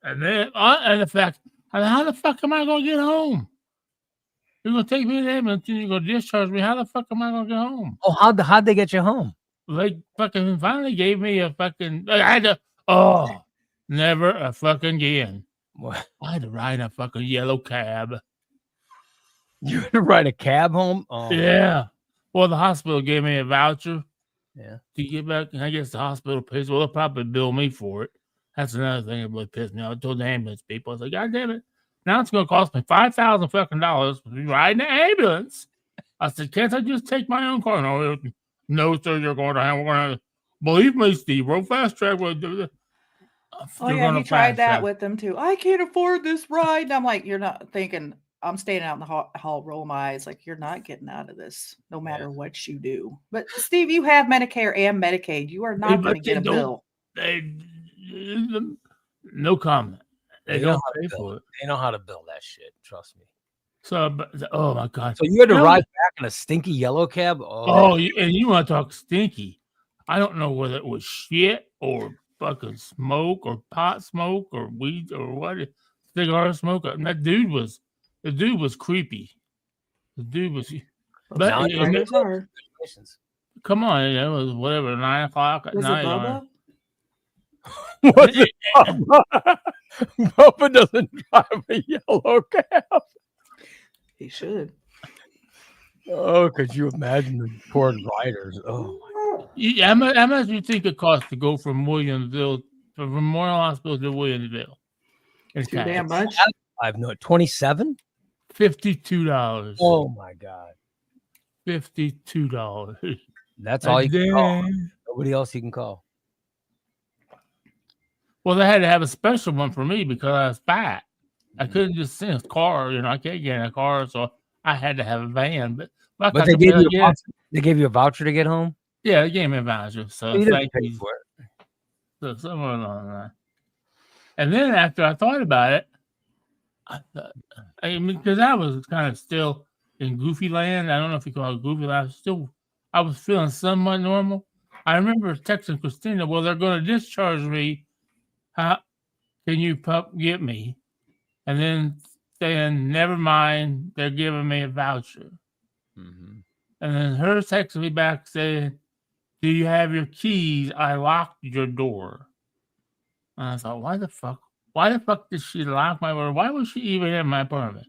and then and the fact, how the fuck am I gonna get home? You're gonna take me to the ambulance and you're gonna discharge me. How the fuck am I gonna get home? Oh, how'd they get you home? They fucking finally gave me a fucking. I had to. Never a fucking again. What? I had to ride a fucking yellow cab. You had to ride a cab home? Oh, Yeah. Well, the hospital gave me a voucher. Yeah. To get back. And I guess the hospital pays. Well, they'll probably bill me for it. That's another thing that really pissed me off. I told the ambulance people, I was like, God damn it. Now it's going to cost me $5,000 fucking dollars to be riding the ambulance. I said, can't I just take my own car? No, sir, you're going to have, we're going to, believe me, Steve, road fast track. oh yeah, he tried that with them too. I can't afford this ride. And I'm like, you're not thinking. I'm staying out in the hall, roll my eyes. Like, you're not getting out of this, no matter what you do. But Steve, you have Medicare and Medicaid. You are not going to get a bill. No comment. They They know don't how to pay bill for it. it. They know how to bill that shit. Trust me. So, oh my God. So you had to No. ride back in a stinky yellow cab? And you want to talk stinky? I don't know whether it was shit or fucking smoke or pot smoke or weed or what, cigar smoke. And the dude was creepy. The dude was, but Now it- Drivers are. come on, it was whatever 9 o'clock at Was it night. Bubba? Was it Bubba? Bubba doesn't drive a yellow cab. He should. Oh, could you imagine the poor riders? Oh, How much do you think it costs to go from Williamsville, from Memorial Hospital to Williamsville? Too damn much. I've no 27. $52. Oh my god, $52. that's all you can call. Damn. Nobody else you can call. Well, they had to have a special one for me because I was fat. I couldn't just send a car, I can't get in a car, so I had to have a van, but like But I they said, gave you a yeah, voucher. They gave you a voucher to get home. yeah, they gave me a voucher. So You didn't thank pay you. for it. So somewhere along the line. And then after I thought about it, I thought, I mean, because I was kind of still in Goofy Land. I don't know if you call it Goofy Land. I was feeling somewhat normal. I remember texting Christina, well, they're going to discharge me. How can you get me? And then saying, never mind, they're giving me a voucher. Mm-hmm. And then her texting me back saying, do you have your keys? I locked your door. And I thought, why the fuck did she lock my door? Why was she even in my apartment?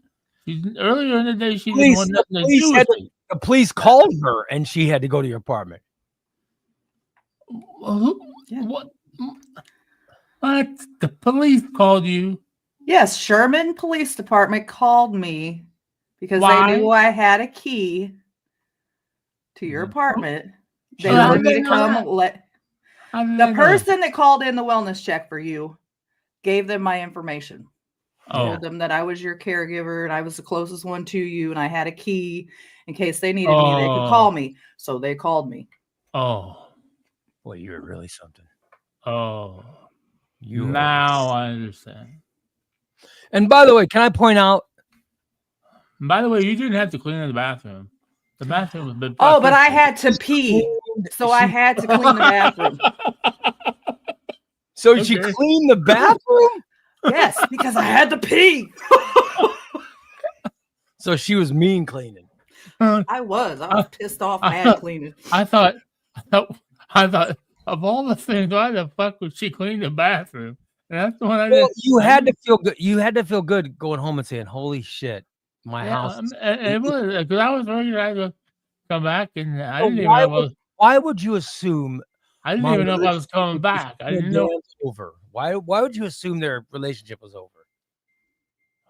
Earlier in the day, she didn't want nothing to do with me. The police called her, and she had to go to your apartment. Yeah. What? The police called you? Yes, Sherman Police Department called me because Why? they knew I had a key to your Mhm. apartment. They Sure. wanted me to know come that? let How did the they know? person that called in the wellness check for you gave them my information. Oh, Told them that I was your caregiver and I was the closest one to you and I had a key in case they needed me, they could call me. So they called me. oh, Boy, you were really something. oh. You were. Now I understand. And by the way, can I point out? By the way, you didn't have to clean the bathroom. The bathroom was been. Oh, but I had to pee. So I had to clean the bathroom. So she Okay. cleaned the bathroom. Yes, because I had to pee. So she was mean cleaning. I was pissed off mad cleaning. I thought of all the things, why the fuck would she clean the bathroom? And that's the one I Well, did. you had to feel good. You had to feel good going home and saying, "Holy shit, my house." is It was because I was worried I would come back, and I So didn't even know. Why would you assume I didn't my even know if I was relationship coming with back. I Christina didn't know. Dan's over? Why would you assume their relationship was over?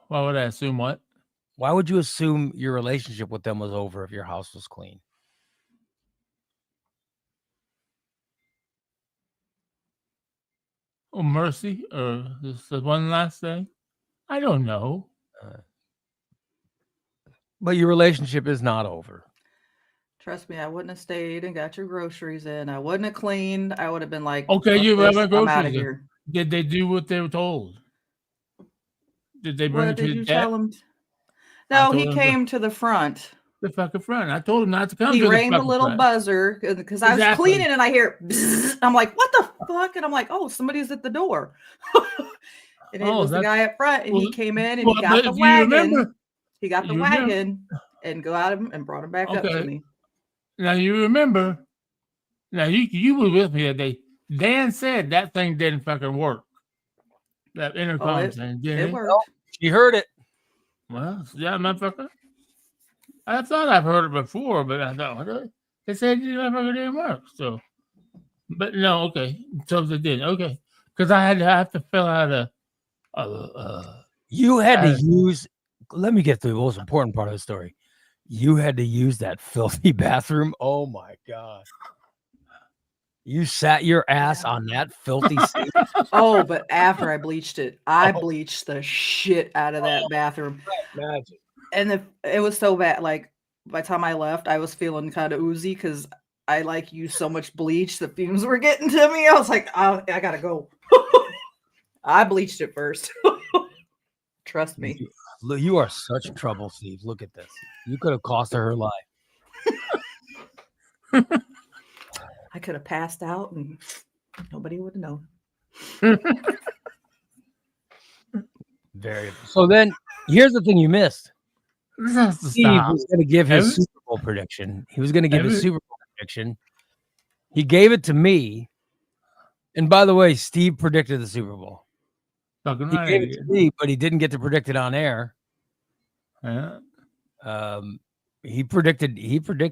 Why would I assume what? Why would you assume your relationship with them was over if your house was clean? Oh, mercy, or this is one last thing. I don't know. But your relationship is not over. Trust me, I wouldn't have stayed and got your groceries in. I wouldn't have cleaned. I would have been like, Okay, "Fuck you this, have I'm out groceries. of here." Did they do what they were told? Did they bring What it to did the you deck? tell him? I No, told he him came to the front. the fucking front. I told him not to come He to rang the the fucking little front. buzzer because I was Exactly. cleaning and I hear, bzzz. I'm like, what the fuck? And I'm like, oh, somebody's at the door. And it Oh, was the that's- guy up front, and well, he came in and well, he got but the if you wagon. remember- He got the you remember- wagon and got him and brought him back up to Okay. me. Now you remember. Now you were with me that day. Dan said that thing didn't fucking work. That intercom thing, didn't It it? worked. She heard it. Well, yeah, motherfucker. I thought I've heard it before, but I thought they said it didn't work. So, but no, okay. So they did. Okay, because I have to fill out a. You had to use. Let me get to the most important part of the story. You had to use that filthy bathroom. Oh my god! You sat your ass on that filthy sink. Oh, but after I bleached it, I bleached the shit out of that bathroom. Magic. And it was so bad. Like by the time I left, I was feeling kind of oozy because I used so much bleach. The fumes were getting to me. I was like, I gotta go. I bleached it first. Trust me. You are such trouble, Steve. Look at this. You could have cost her life. I could have passed out and nobody would have known. Very. So then, here's the thing you missed. This has to Steve stop. was going to give his Every- Super Bowl prediction. He was going to give his Every- Super Bowl prediction. He gave it to me. And by the way, Steve predicted the Super Bowl. Fucking He right. gave it to me, but he didn't get to predict it on air. Yeah. He predicted Eagles.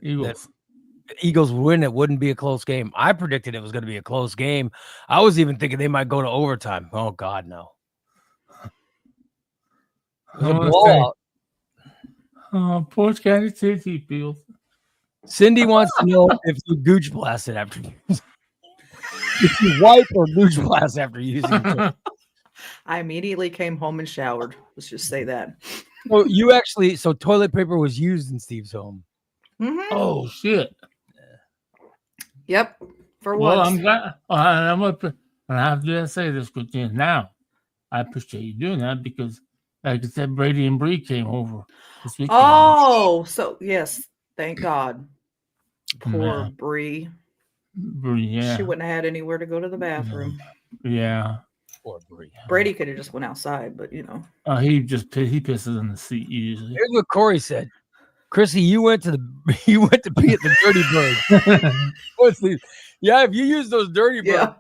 the Eagles would win. It wouldn't be a close game. I predicted it was going to be a close game. I was even thinking they might go to overtime. Oh God, no. It was a blowout. Oh, Porch County City Field. Cindy wants to know if you gooch blasted after if you wipe or gooch blast after using it. I immediately came home and showered. Let's just say that. So you actually, so toilet paper was used in Steve's home. Mhm. Oh shit. Yep. For Well, once. I'm glad. And I have to say this, Christine. Now, I appreciate you doing that because, like I said, Brady and Bree came over this weekend. Oh, so yes, thank God. Poor Yeah. Bree. Bree, yeah, She wouldn't have had anywhere to go to the bathroom. yeah. Poor Bree. Brady could have just went outside, but you know. He pisses in the seat usually. Here's what Corey said. Chrissy, you went to pee at the Dirty Bird. What's the- yeah, if you use those Dirty Bird.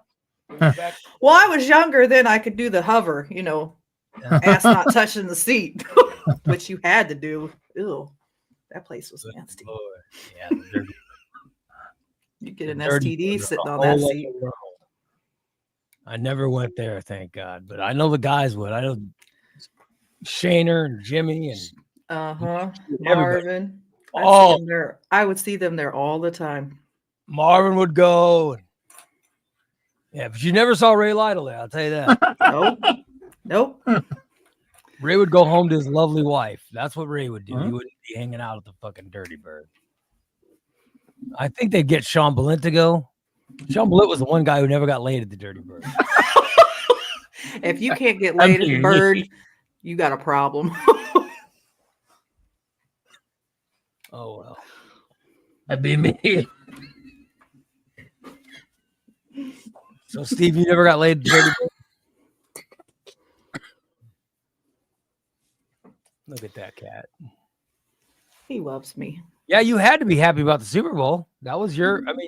Yeah. Well, I was younger then. I could do the hover, you know, ass not touching the seat, which you had to do. Ew, that place was nasty. Yeah, the Dirty You get an Dirty STD Bird, sitting a on whole that other seat. world. I never went there, thank God. But I know the guys would. I know Shaner and Jimmy and Uh-huh. everybody. Marvin. Oh. I would see them there all the time. Marvin would go. Yeah, but you never saw Ray Lytle there, I'll tell you that. Nope. Ray would go home to his lovely wife. That's what Ray would do. Huh? He wouldn't be hanging out at the fucking Dirty Bird. I think they'd get Sean Ballint to go. Sean Ballint was the one guy who never got laid at the Dirty Bird. If you can't get laid at the bird, you got a problem. Oh, well. That'd be me. So, Steve, you never got laid at the Dirty Bird? Look at that cat. He loves me. Yeah, you had to be happy about the Super Bowl. That was your, I mean,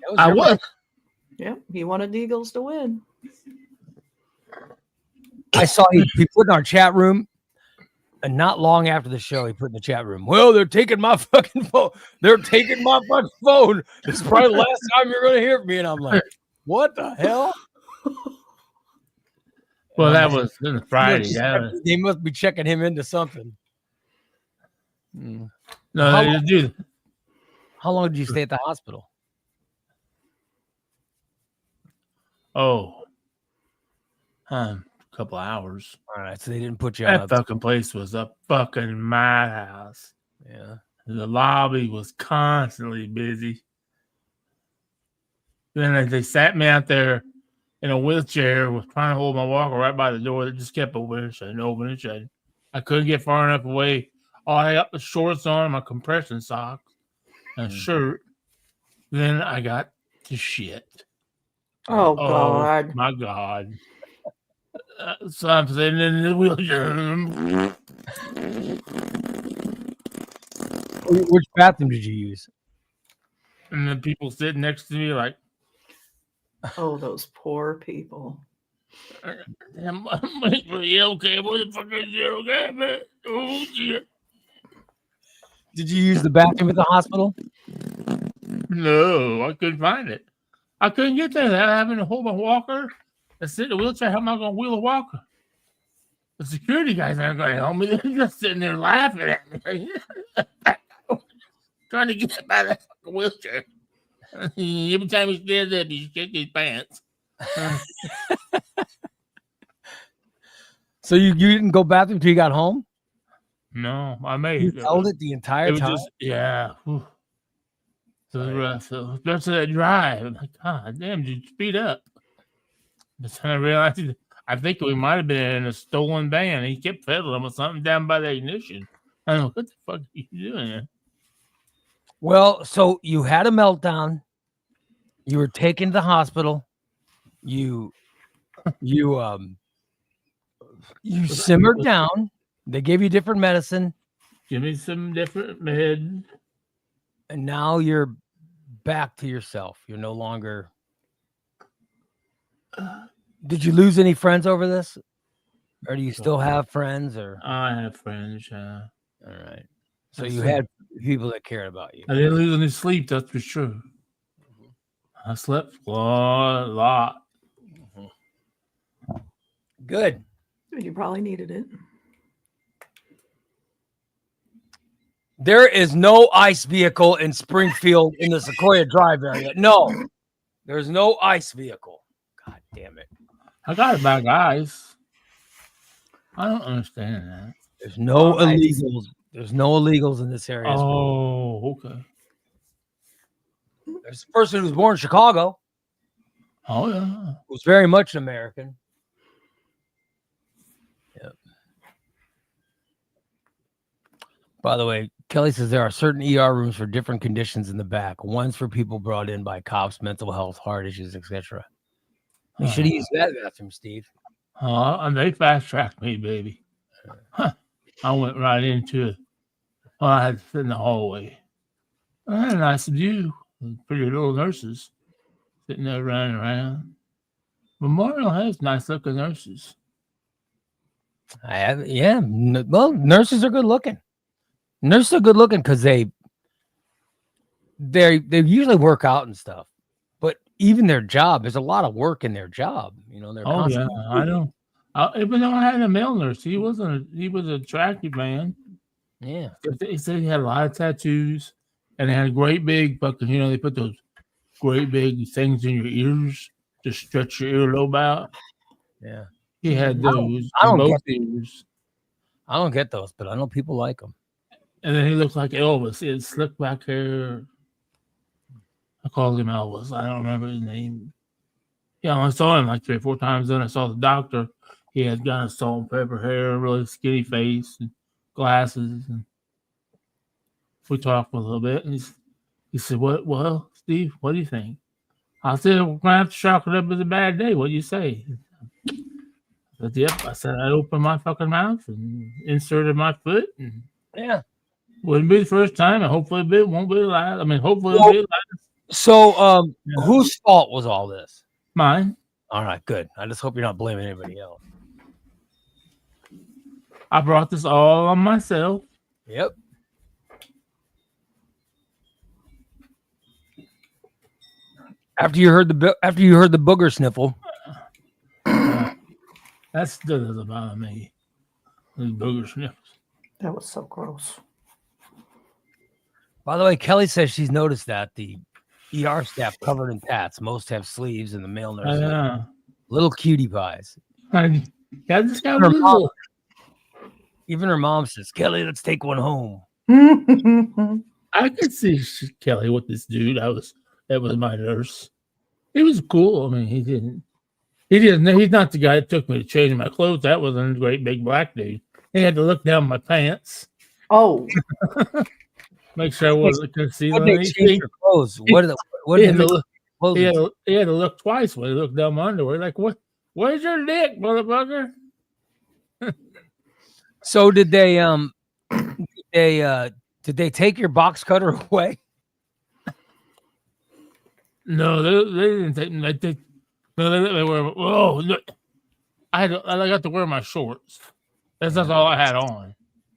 that was I your- was. Yep. He wanted the Eagles to win. I saw he put in our chat room, and not long after the show, he put in the chat room, well, they're taking my fucking phone. They're taking my fucking phone. This is probably the last time you're going to hear from me. And I'm like, what the hell? Well, that was Friday. Yeah. They must be checking him into something. Hmm. No, How they long- do. How long did you stay at the hospital? Oh, a couple hours. All right, so they didn't put you on. That fucking place was a fucking madhouse. Yeah. The lobby was constantly busy. Then they sat me out there in a wheelchair, was trying to hold my walker right by the door that just kept opening and shutting, opening and shutting. I couldn't get far enough away. All I got the shorts on, my compression socks, and a shirt. Then I got to shit. Oh, God. My God. So I'm sitting in the wheelchair. Which bathroom did you use? And then people sitting next to me like, Oh, those poor people. damn, you okay? What the fuck is you okay, man? Oh, shit. Did you use the bathroom at the hospital? No, I couldn't find it. I couldn't get there without having to hold my walker and sit in a wheelchair. How am I going to wheel a walker? The security guys aren't going to help me. They're just sitting there laughing at me. Trying to get by that fucking wheelchair. Every time he stands up, he shakes his pants. So you didn't go bathroom until you got home? No, I made You it. held it the entire It was time? just, yeah. Whew. So the rest, so that's that drive. I'm like, God damn, dude, speed up. That's when I realized, I think we might have been in a stolen van. He kept pedaling with something down by the ignition. I don't know, what the fuck are you doing? Well, so you had a meltdown. You were taken to the hospital. You simmered down. They gave you different medicine, Give me some different meds. and now you're back to yourself. You're no longer. Did you lose any friends over this, or do you still have friends? Or I have friends. all right, so I you see. had people that cared about you. I didn't lose any sleep, that's for sure. I slept a lot. Good. You probably needed it. There is no ICE vehicle in Springfield in the Sequoia Drive area. No, there's no ICE vehicle. God damn it. I got it back, guys. I don't understand that. There's no nice. illegals. There's no illegals in this area. Oh, okay. There's a person who was born in Chicago, Oh, yeah. who's very much an American. Yep. By the way, Kelly says there are certain ER rooms for different conditions in the back. One's for people brought in by cops, mental health, heart issues, etc. You should use that bathroom, Steve. And they fast tracked me, baby. I went right into it. Well, I had to sit in the hallway. I had a nice view. Pretty little nurses sitting there running around. Memorial has nice looking nurses. Well, nurses are good looking. Nurses are good looking because they usually work out and stuff. But even their job, there's a lot of work in their job. You know, they're Oh, yeah, constantly I know. Even though I had a male nurse, he was an attractive man. Yeah. He said he had a lot of tattoos and they had a great big fucking, they put those great big things in your ears to stretch your earlobe out. Yeah. He had those I don't in get both ears. I don't get those, but I know people like them. And then he looked like Elvis. He had slick back hair. I called him Elvis. I don't remember his name. Yeah, I saw him like 3 or 4 times. Then I saw the doctor. He had kind of salt and pepper hair, really skinny face, and glasses. And we talked for a little bit. And he said, Well, Steve, what do you think? I said, we're going to have to chalk it up as a bad day. What do you say? I said, yep. I said, I opened my fucking mouth and inserted my foot. And Yeah. wouldn't be the first time, and hopefully it won't be the last. I mean, hopefully it'll be the last. So, whose fault was all this? Mine. All right, good. I just hope you're not blaming anybody else. I brought this all on myself. Yep. After you heard the booger sniffle, That still doesn't bother me. Those booger sniffs. That was so gross. by the way, Kelly says she's noticed that the ER staff covered in tats. Most have sleeves, and the male nurses little cutie pies. Yeah, this guy Her was mom- little. Even her mom says, "Kelly, let's take one home." I could see Kelly with this dude. That was my nurse. He was cool. I mean, he's not the guy that took me to change my clothes. That was a great big black dude. He had to look down my pants, Oh, make sure I wasn't What concealing they change anything. your clothes? What did He they had, make to look, clothes? he had to look twice when he looked down my underwear. Like, what? Where's your dick, motherfucker? So did they did they take your box cutter away? No, they didn't take. No, they were. Oh, no. I got to wear my shorts. That's all I had on.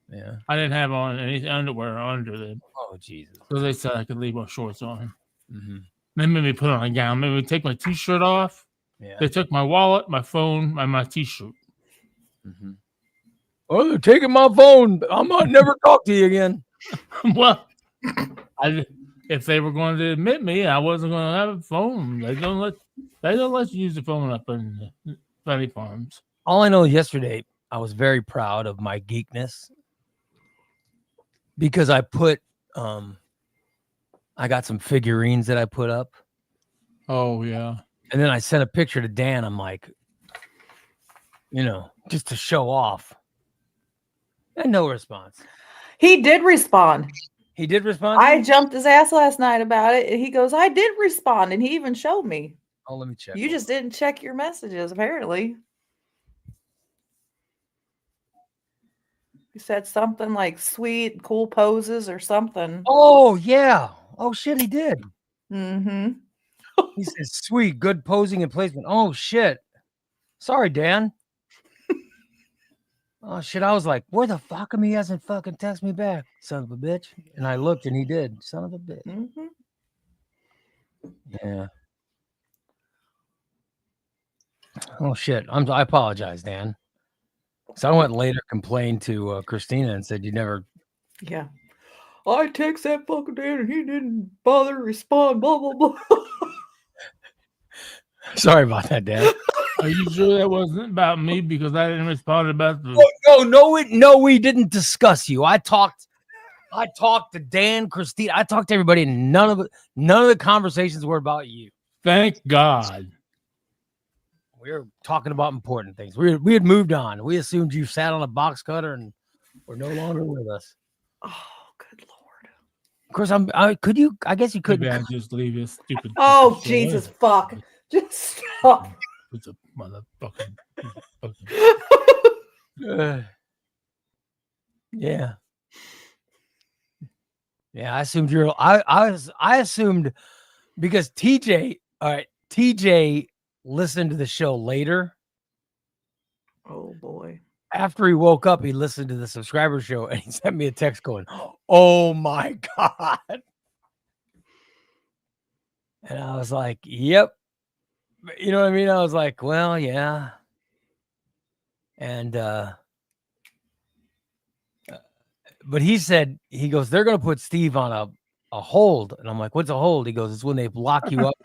Yeah. I didn't have on any underwear under them. Oh Jesus. So they said I could leave my shorts on. Mm-hmm. They made me put on a gown. Made me take my t-shirt off. Yeah. They took my wallet, my phone, and my t-shirt. Mm-hmm. Oh, they're taking my phone. I might never talk to you again. Well, if they were going to admit me, I wasn't going to have a phone. They don't let you use the phone up in Funny Farms. All I know is yesterday I was very proud of my geekness because I put I got some figurines that I put up. Oh yeah. And then I sent a picture to Dan. I'm like, just to show off. And no response. he did respond. He did respond? I jumped his ass last night about it. And he goes, I did respond. And he even showed me. Oh, let me check. You just didn't check your messages, apparently. He said something like sweet, cool poses or something. Oh, yeah. Oh, shit, he did. Mm-hmm. He says, sweet, good posing and placement. Oh, shit. Sorry, Dan. Oh, shit. I was like, where the fuck am he hasn't fucking text me back, son of a bitch? And I looked and he did. Son of a bitch. Mm-hmm. Yeah. Oh, shit. I apologize, Dan. So I went later, complained to Christina and said, you never. Yeah. I text that fucking Dan and he didn't bother to respond, blah, blah, blah. Sorry about that, Dan. Are you sure that wasn't about me because I didn't respond about the? No, No, we didn't discuss you. I talked to Dan, Christine. I talked to everybody, and none of the conversations were about you. Thank God. We were talking about important things. We had moved on. We assumed you sat on a box cutter and were no longer with us. Oh, good Lord. Of course, I guess you Maybe couldn't. I just leave this stupid. Oh, fucking show Jesus, in. fuck. Just stop. It's a motherfucking. Yeah. Yeah, I assumed I assumed because TJ listened to the show later. Oh, boy. After he woke up, he listened to the subscriber show and he sent me a text going, "Oh my God." And I was like, "Yep." You know what I mean? I was like, "Well, yeah." And but he said, he goes, "They're going to put Steve on a hold." And I'm like, "What's a hold?" He goes, "It's when they lock you up."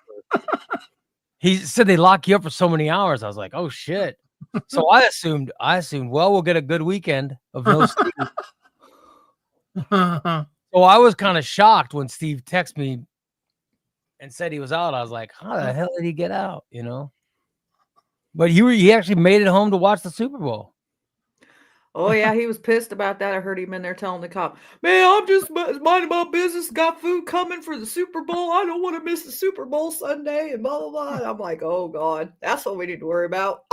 He said they lock you up for so many hours. I was like, "Oh shit." So I assumed, well, we'll get a good weekend of no Steve. So I was kind of shocked when Steve texted me and said he was out. I was like, how the hell did he get out? You know? But he actually made it home to watch the Super Bowl. Oh, yeah, he was pissed about that. I heard him in there telling the cop, "Man, I'm just minding my business. Got food coming for the Super Bowl. I don't want to miss the Super Bowl Sunday," and blah, blah, blah. And I'm like, oh, God, that's what we need to worry about.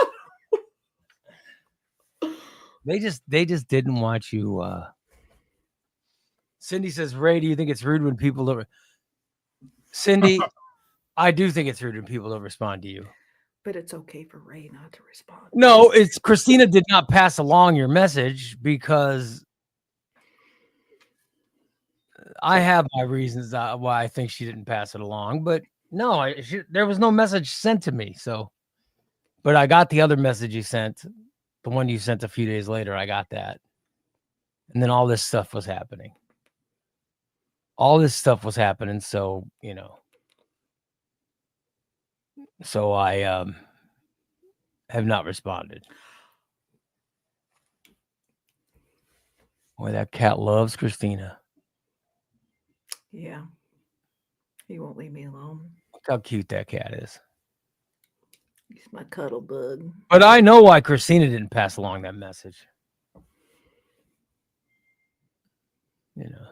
They just didn't want you. Cindy says, "Ray, do you think it's rude when people don't?" Cindy, I do think it's rude when people don't respond to you. But it's okay for Ray not to respond. No, it's Christina did not pass along your message because I have my reasons why I think she didn't pass it along. But no, there was no message sent to me. So, but I got the other message you sent, the one you sent a few days later. I got that, and then all this stuff was happening. So you know, so I have not responded. Boy, that cat loves Christina. Yeah. He won't leave me alone. Look how cute that cat is. He's my cuddle bug. But I know why Christina didn't pass along that message. You know.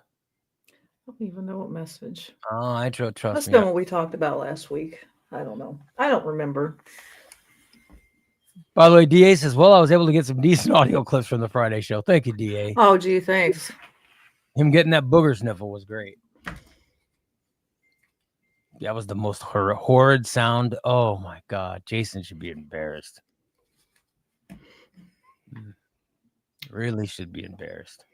I don't even know what message. Oh, I trust Must me. have been what we talked about last week. I don't know. I don't remember. By the way, DA says, well, I was able to get some decent audio clips from the Friday show. Thank you, DA. Oh, gee, thanks. Him getting that booger sniffle was great. That was the most horrid sound. Oh, my God. Jason should be embarrassed. Really should be embarrassed.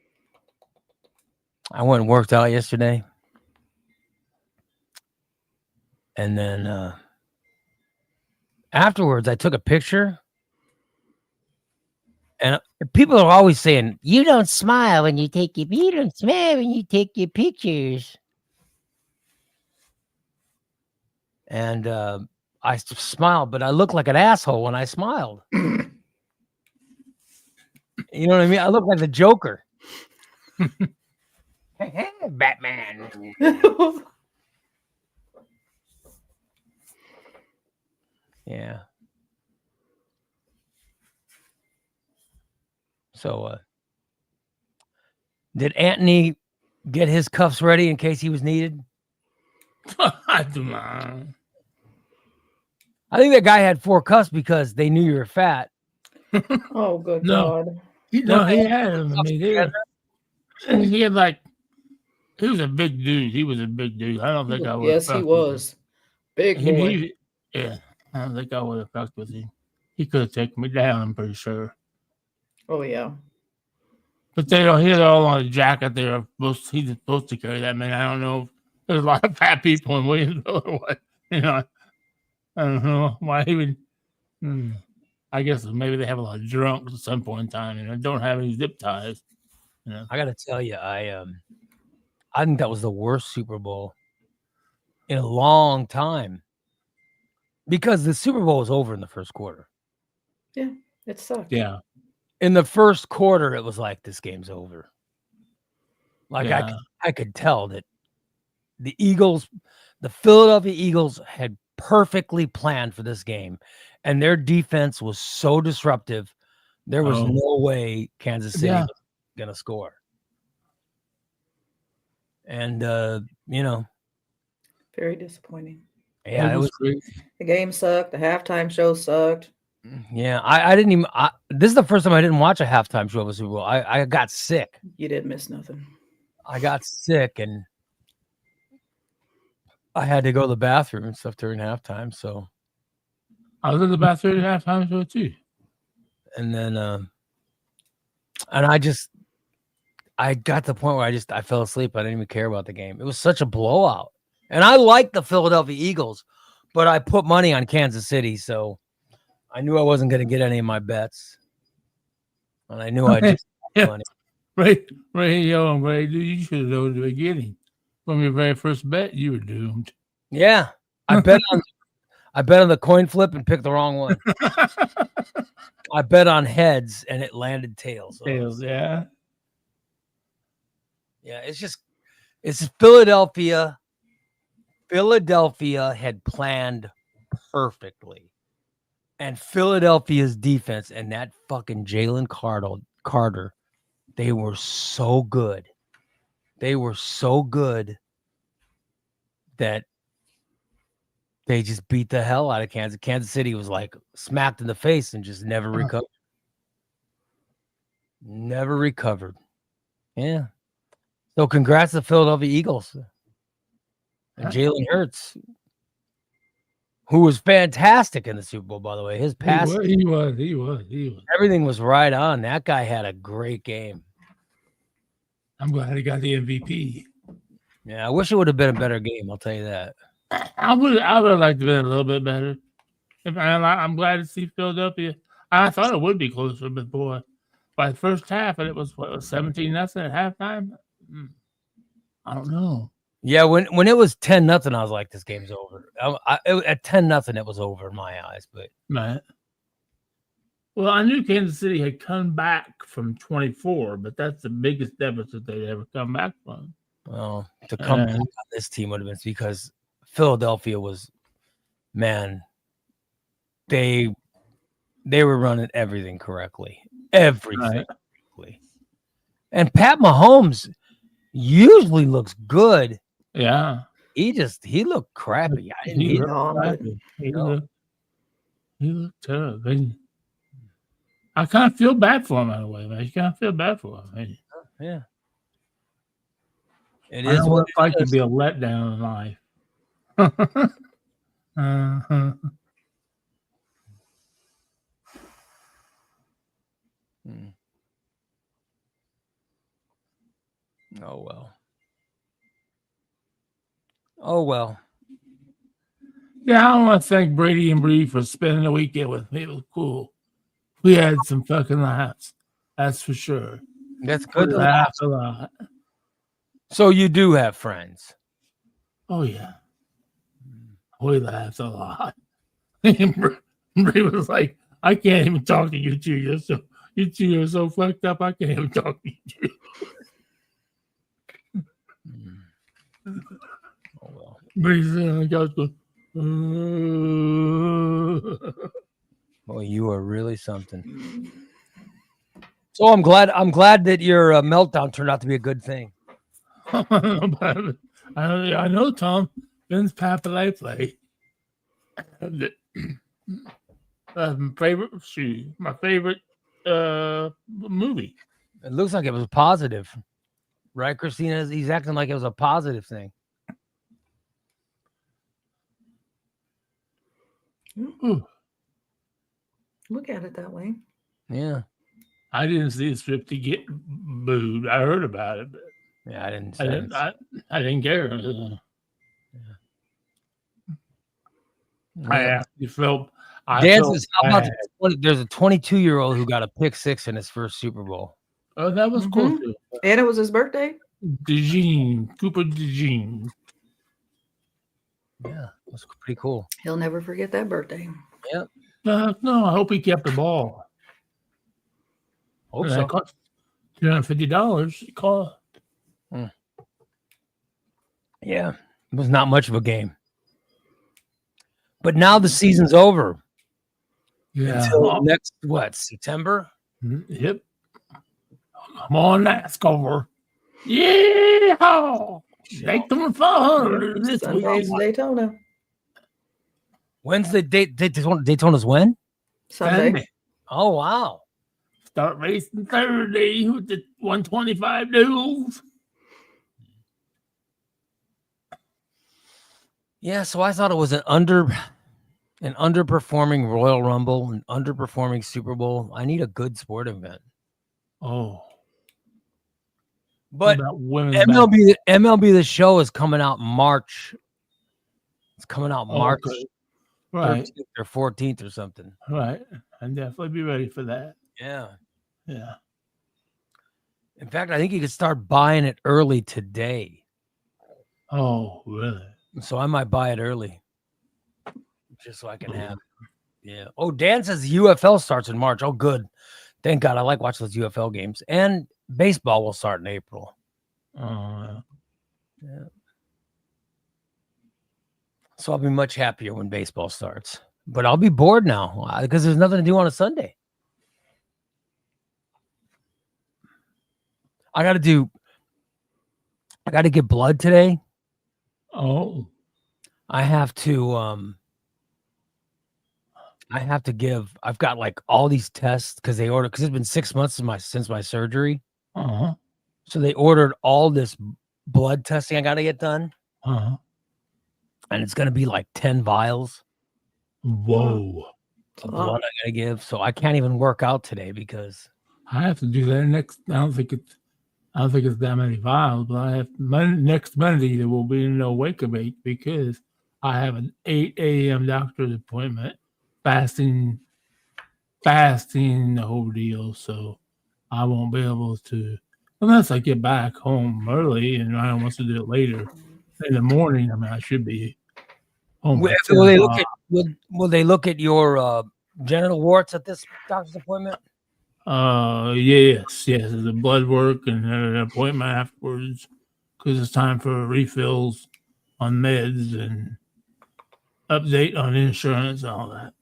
I went and worked out yesterday. And then afterwards, I took a picture. And people are always saying, You don't smile when you take your pictures. And I smiled, but I looked like an asshole when I smiled. You know what I mean? I look like the Joker. Batman. Yeah. So, did Anthony get his cuffs ready in case he was needed? I do not. I think that guy had 4 cuffs because they knew you were fat. Oh, good No. God. He had him. I mean, he had like, he was a big dude. He was a big dude. I don't think I would. Yes, he was. Big boy. Yeah, I don't think I would have fucked with him. He could have taken me down, I'm pretty sure. Oh, yeah. But they don't. He had all on a jacket. He's supposed to carry that. Man, I don't know. There's a lot of fat people in Williamsville or what. You know, I don't know why he would. I guess maybe they have a lot of drunks at some point in time and don't have any zip ties. You know? I got to tell you, I think that was the worst Super Bowl in a long time because the Super Bowl was over in the first quarter. Yeah, it sucked. Yeah. in the first quarter, it was like this game's over. Like Yeah. I could tell that the Philadelphia Eagles had perfectly planned for this game, and their defense was so disruptive. There was no way Kansas City was going to score. And, Very disappointing. Yeah, it was great. The game sucked. The halftime show sucked. Yeah, I didn't even. This is the first time I didn't watch a halftime show of a Super Bowl. I got sick. You didn't miss nothing. I got sick, and I had to go to the bathroom and stuff during halftime. So I was in the bathroom at halftime show too. And then, and I got to the point where I fell asleep. I didn't even care about the game. It was such a blowout, and I like the Philadelphia Eagles, but I put money on Kansas City, so I knew I wasn't going to get any of my bets, and I knew I just money. Ray, you should have known at the beginning. From your very first bet, you were doomed. Yeah, I bet on the coin flip and picked the wrong one. I bet on heads and it landed tails. Tails, yeah. Yeah, it's Philadelphia. Philadelphia had planned perfectly. And Philadelphia's defense and that fucking Jalen Carter, they were so good. They were so good that they just beat the hell out of Kansas. Kansas City was like smacked in the face and just never recovered. Never recovered. Yeah. So congrats to the Philadelphia Eagles. And Jalen Hurts, who was fantastic in the Super Bowl, by the way. His pass. He was. Everything was right on. That guy had a great game. I'm glad he got the MVP. Yeah, I wish it would have been a better game. I'll tell you that. I would have liked to be a little bit better. I'm glad to see Philadelphia. I thought it would be closer, but boy, by the first half, and it was 17-0 at halftime. I don't know. Yeah, when it was 10-0, I was like, this game's over. At 10-0, it was over in my eyes. But right. Well, I knew Kansas City had come back from 24, but that's the biggest deficit they'd ever come back from. Well, to come back on this team would have been because Philadelphia was, man, they were running everything correctly. Everything correctly. And Pat Mahomes usually looks good. Yeah. He looked crappy. He looked tough. I kind of feel bad for him in a way, man. You kind of feel bad for him. Yeah. It is what it's like to be a letdown in life. Oh well. Yeah, I want to thank Brady and Bree for spending the weekend with me. It was cool. We had some fucking laughs. That's for sure. That's good. We laughed a lot. So you do have friends. Oh yeah. We laughed a lot. Bree was like, I can't even talk to you two. You two are so fucked up. I can't even talk to you two. Oh well. Bree's on the couch going, Well, you are really something. So I'm glad that your meltdown turned out to be a good thing. I know, Tom. Ben's Papalay play. My favorite movie. It looks like it was positive, right, Christina? He's acting like it was a positive thing. Ooh. Look at it that way. Yeah. I didn't see the script to get booed. I heard about it, but yeah, I didn't care. I actually felt. Dan says, how about there's a 22-year-old who got a pick six in his first Super Bowl. Oh, that was cool too. And it was his birthday. Cooper DeJean. Yeah, that's pretty cool. He'll never forget that birthday. Yep. No, I hope he kept the ball. Hope That so. cost $250. Call. Yeah, it was not much of a game. But now the season's over Yeah. until next September. Yep. Come on, NASCAR. Yeah. Daytona 500 this week. Sunday's Daytona. When's the date? Daytona's when? Sunday. Oh wow! Start racing Thursday with the 125 duels. Yeah, so I thought it was an underperforming Royal Rumble, an underperforming Super Bowl. I need a good sport event. Oh. But what about women's MLB The Show is coming out March. It's coming out March okay. Right. 13th or 14th or something. Right. I'd definitely be ready for that. Yeah. Yeah. In fact, I think you could start buying it early today. Oh, really? So I might buy it early. Just so I can have it. Yeah. Oh, Dan says the UFL starts in March. Oh, good. Thank God. I like watching those UFL games. And baseball will start in April. Oh, Yeah. So I'll be much happier when baseball starts. But I'll be bored now because there's nothing to do on a Sunday. I got to get blood today. oh. I have to give. I've got like all these tests because it's been 6 months since my surgery. Uh-huh. So they ordered all this blood testing I got to get done. Uh-huh. And it's going to be like 10 vials Whoa. of blood I got to give. So I can't even work out today because I have to do that next. I don't think it's that many vials, but I have next Monday there will be no wake up 8 because I have an 8 a.m. doctor's appointment, fasting the whole deal. So I won't be able to unless I get back home early and I want to do it later in the morning. I mean, I should be home. by 10 o'clock. Will they look at your genital warts at this doctor's appointment? Yes, the blood work and an appointment afterwards because it's time for refills on meds and update on insurance and all that.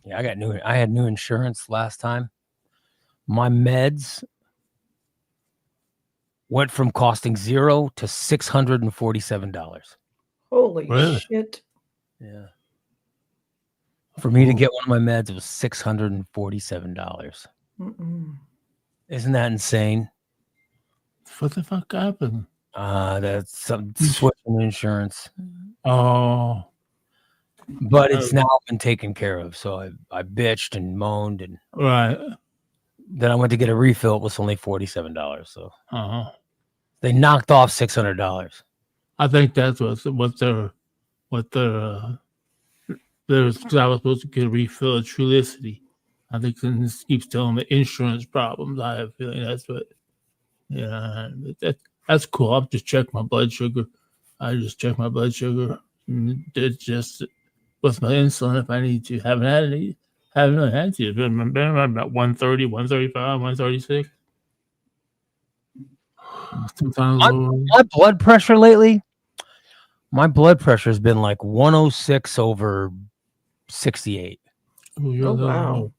Yeah, I had new insurance last time. My meds went from costing $0 to $647. Holy Really? shit. Yeah. For me to get one of my meds, it was $647. Mm-mm. Isn't that insane? What the fuck happened? That's some switching insurance. Oh, But it's now been taken care of. So I bitched and moaned, and right. then I went to get a refill. It was only $47. So They knocked off $600. I think that's what their because I was supposed to get a refill of Trulicity. I think this keeps telling me insurance problems. I have a feeling that's what. Yeah, that's cool. I'll just check my blood sugar. I just check my blood sugar. It's just with my insulin if I need to. Haven't really had to. It's been about 130, 135, 136. Sometimes My blood pressure lately, my blood pressure has been like 106 over 68. Oh, wow.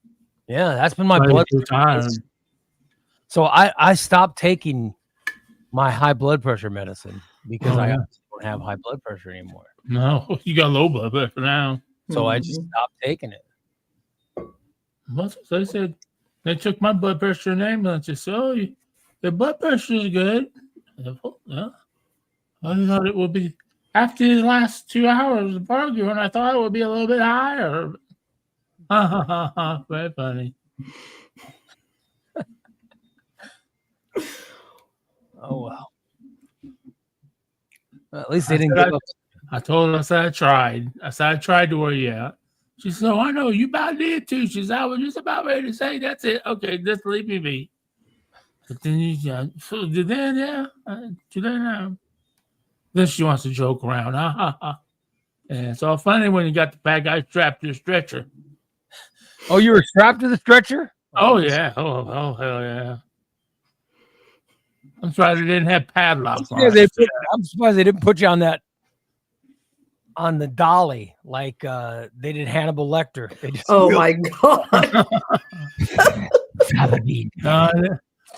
Yeah, that's been my blood pressure. So I stopped taking my high blood pressure medicine because I don't have high blood pressure anymore. No, you got low blood pressure now. So I just stopped taking it. What they said? They took my blood pressure and ambulance. They said, "Oh, your blood pressure is good." Yeah. I thought it would be after the last 2 hours of arguing. I thought it would be a little bit higher. Very funny. Oh well. At least they didn't give up. I told her, I said, I tried to wear you out. She said, "Oh, I know you about did too." She said, "I was just about ready to say that's it. Okay, just leave me be." But then so then now. Then she wants to joke around. And it's all funny when you got the bad guy strapped to a stretcher. Oh, you were strapped to the stretcher? Oh yeah. Oh hell yeah. I'm sorry they didn't have padlocks on it. I'm surprised they didn't put you on that on the dolly like they did Hannibal Lecter. They just Oh my god. No,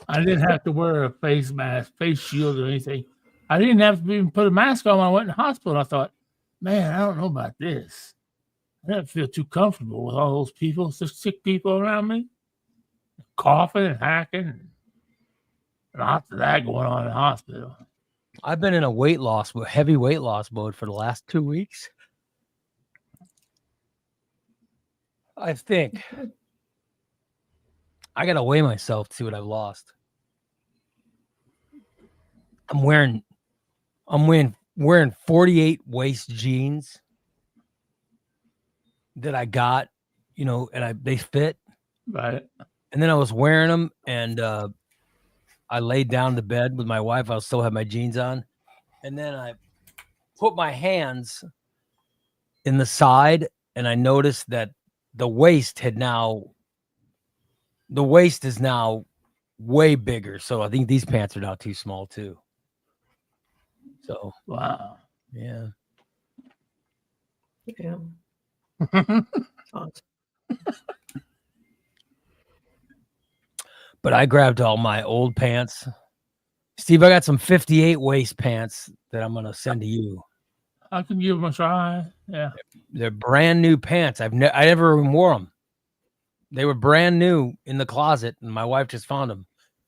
I didn't have to wear a face mask, face shield, or anything. I didn't have to even put a mask on when I went in the hospital. I thought, man, I don't know about this. I didn't feel too comfortable with all those people, sick people around me, coughing and hacking. And lots of that going on in the hospital. I've been in a heavy weight loss mode for the last 2 weeks. I think I gotta weigh myself to see what I've lost. I'm wearing 48 waist jeans that I got, and they fit. Right. And then I was wearing them, and I laid down to bed with my wife. I still have my jeans on, and then I put my hands in the side, and I noticed that the waist is now way bigger. So I think these pants are now too small too. So wow, yeah. Yeah. But I grabbed all my old pants. Steve, I got some 58 waist pants that I'm gonna send to you. I can give them a try. Yeah, they're brand new pants. I never even wore them. They were brand new in the closet, and my wife just found them.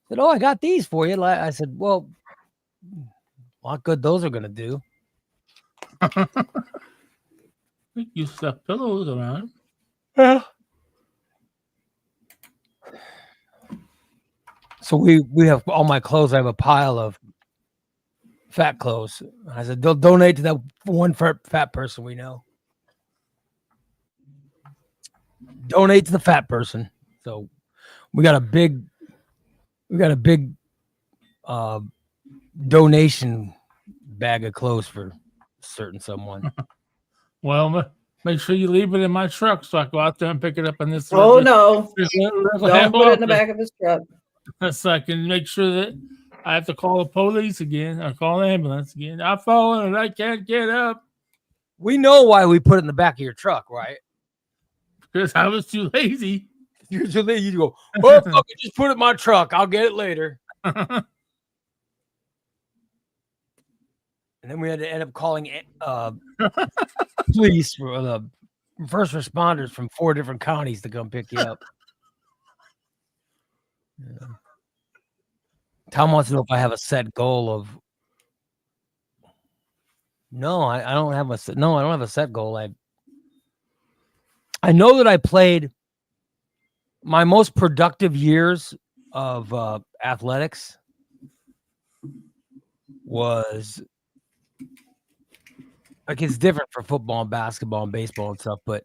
Said, "Oh, I got these for you." I said, "Well, what good those are gonna do?" You stuff pillows around. Yeah. So we have all my clothes. I have a pile of fat clothes. I said, "They'll donate to that one fat person we know. Donate to the fat person." So we got a big donation bag of clothes for certain someone. Well, make sure you leave it in my truck so I go out there and pick it up in this. Oh no! Don't put it in the back of his truck. So I can make sure that I have to call the police again or call an ambulance again. I've fallen and I can't get up. We know why we put it in the back of your truck, right? Because I was too lazy. You're too lazy. You go, "Oh, fuck it, just put it in my truck. I'll get it later." And then we had to end up calling police for the first responders from 4 different counties to come pick you up. Yeah. Tom wants to know if I have a set goal of. No, I don't have a set. No, I don't have a set goal. I know that I played my most productive years of athletics was like, it's different for football and basketball and baseball and stuff, but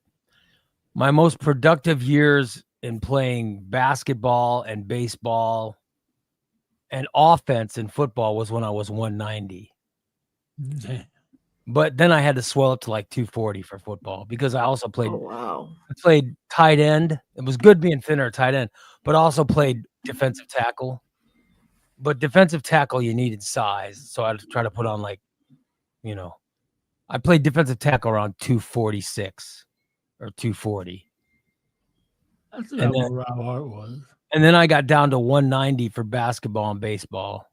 my most productive years in playing basketball and baseball and offense in football was when I was 190. But then I had to swell up to like 240 for football because I also played. Oh, wow. I played tight end. It was good being thinner at tight end, but I also played defensive tackle. But defensive tackle, you needed size, so I'd try to put on I played defensive tackle around 246 or 240. That's about where our heart was. And then I got down to 190 for basketball and baseball.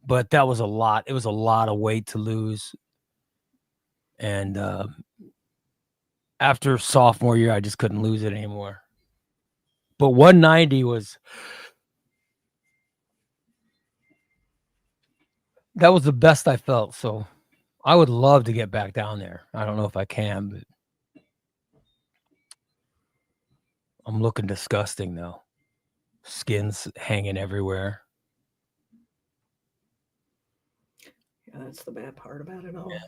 But that was a lot. It was a lot of weight to lose. And after sophomore year, I just couldn't lose it anymore. But 190 that was the best I felt. So I would love to get back down there. I don't know if I can, but I'm looking disgusting though. Skin's hanging everywhere. Yeah, that's the bad part about it all. Yeah.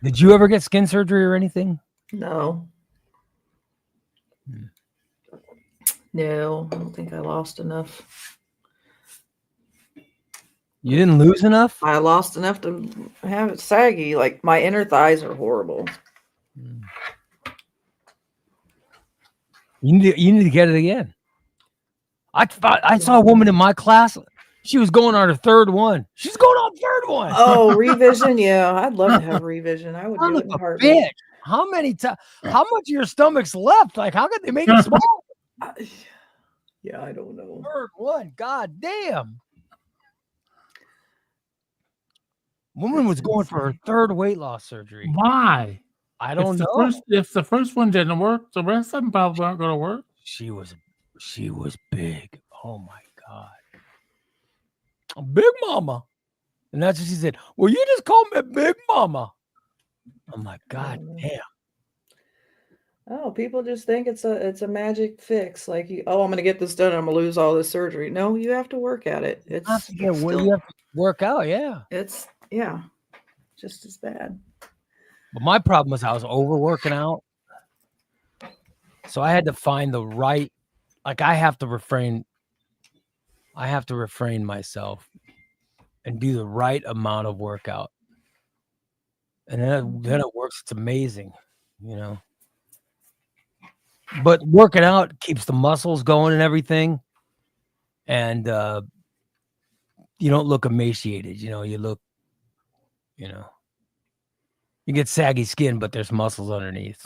Did you ever get skin surgery or anything? No. No, I don't think I lost enough. You didn't lose enough? I lost enough to have it saggy. Like, my inner thighs are horrible. You need to get it again. I saw a woman in my class. She was going on her third one. She's going on third one. Oh, revision. Yeah, I'd love to have revision. I would Son do of it in a a heartbeat. bitch. How many times? How much of your stomach's left? Like, how could they make it small? Yeah, I don't know. Third one. God damn. Woman was going for her third weight loss surgery. Why? I don't know. If the first one didn't work, the rest of them probably aren't going to work. She was big. Oh my God. Big Mama. And that's what she said. Well, you just call me Big Mama. I'm like, God damn. Oh, people just think it's a magic fix. Like, I'm going to get this done. I'm going to lose all this surgery. No, you have to work at it. It's You have to work out, yeah. it's just as bad. But my problem was I was overworking out. So I had to find the right, like I have to refrain myself and do the right amount of workout. And then it works. It's amazing, you know. But working out keeps the muscles going and everything. And you don't look emaciated, you know, you look, you know, you get saggy skin, but there's muscles underneath.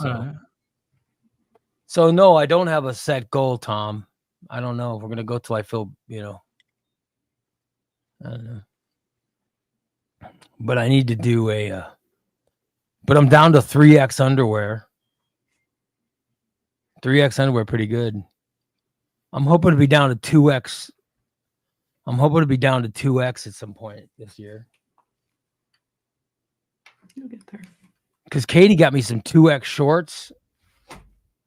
So no, I don't have a set goal, Tom. I don't know. We're gonna go till I feel, you know. I don't know. But I need to do but I'm down to 3X underwear. 3X underwear, pretty good. I'm hoping to be down to 2X. I'm hoping to be down to 2X at some point this year. You'll get there. Because Katie got me some 2X shorts,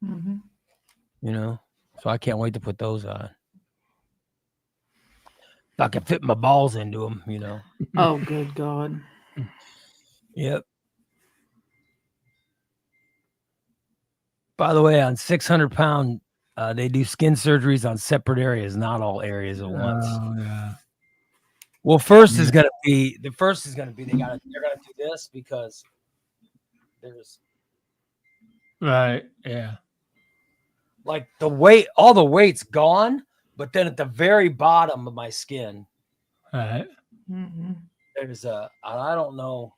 Mm-hmm. you know, so I can't wait to put those on. If I can fit my balls into them, you know. Oh, good God. Yep. By the way, on 600-pound, they do skin surgeries on separate areas, not all areas at once. Oh, yeah. Well, they're gonna do this because there's Right. Yeah. like all the weight's gone, but then at the very bottom of my skin, Right. Mm-hmm. there's I don't know.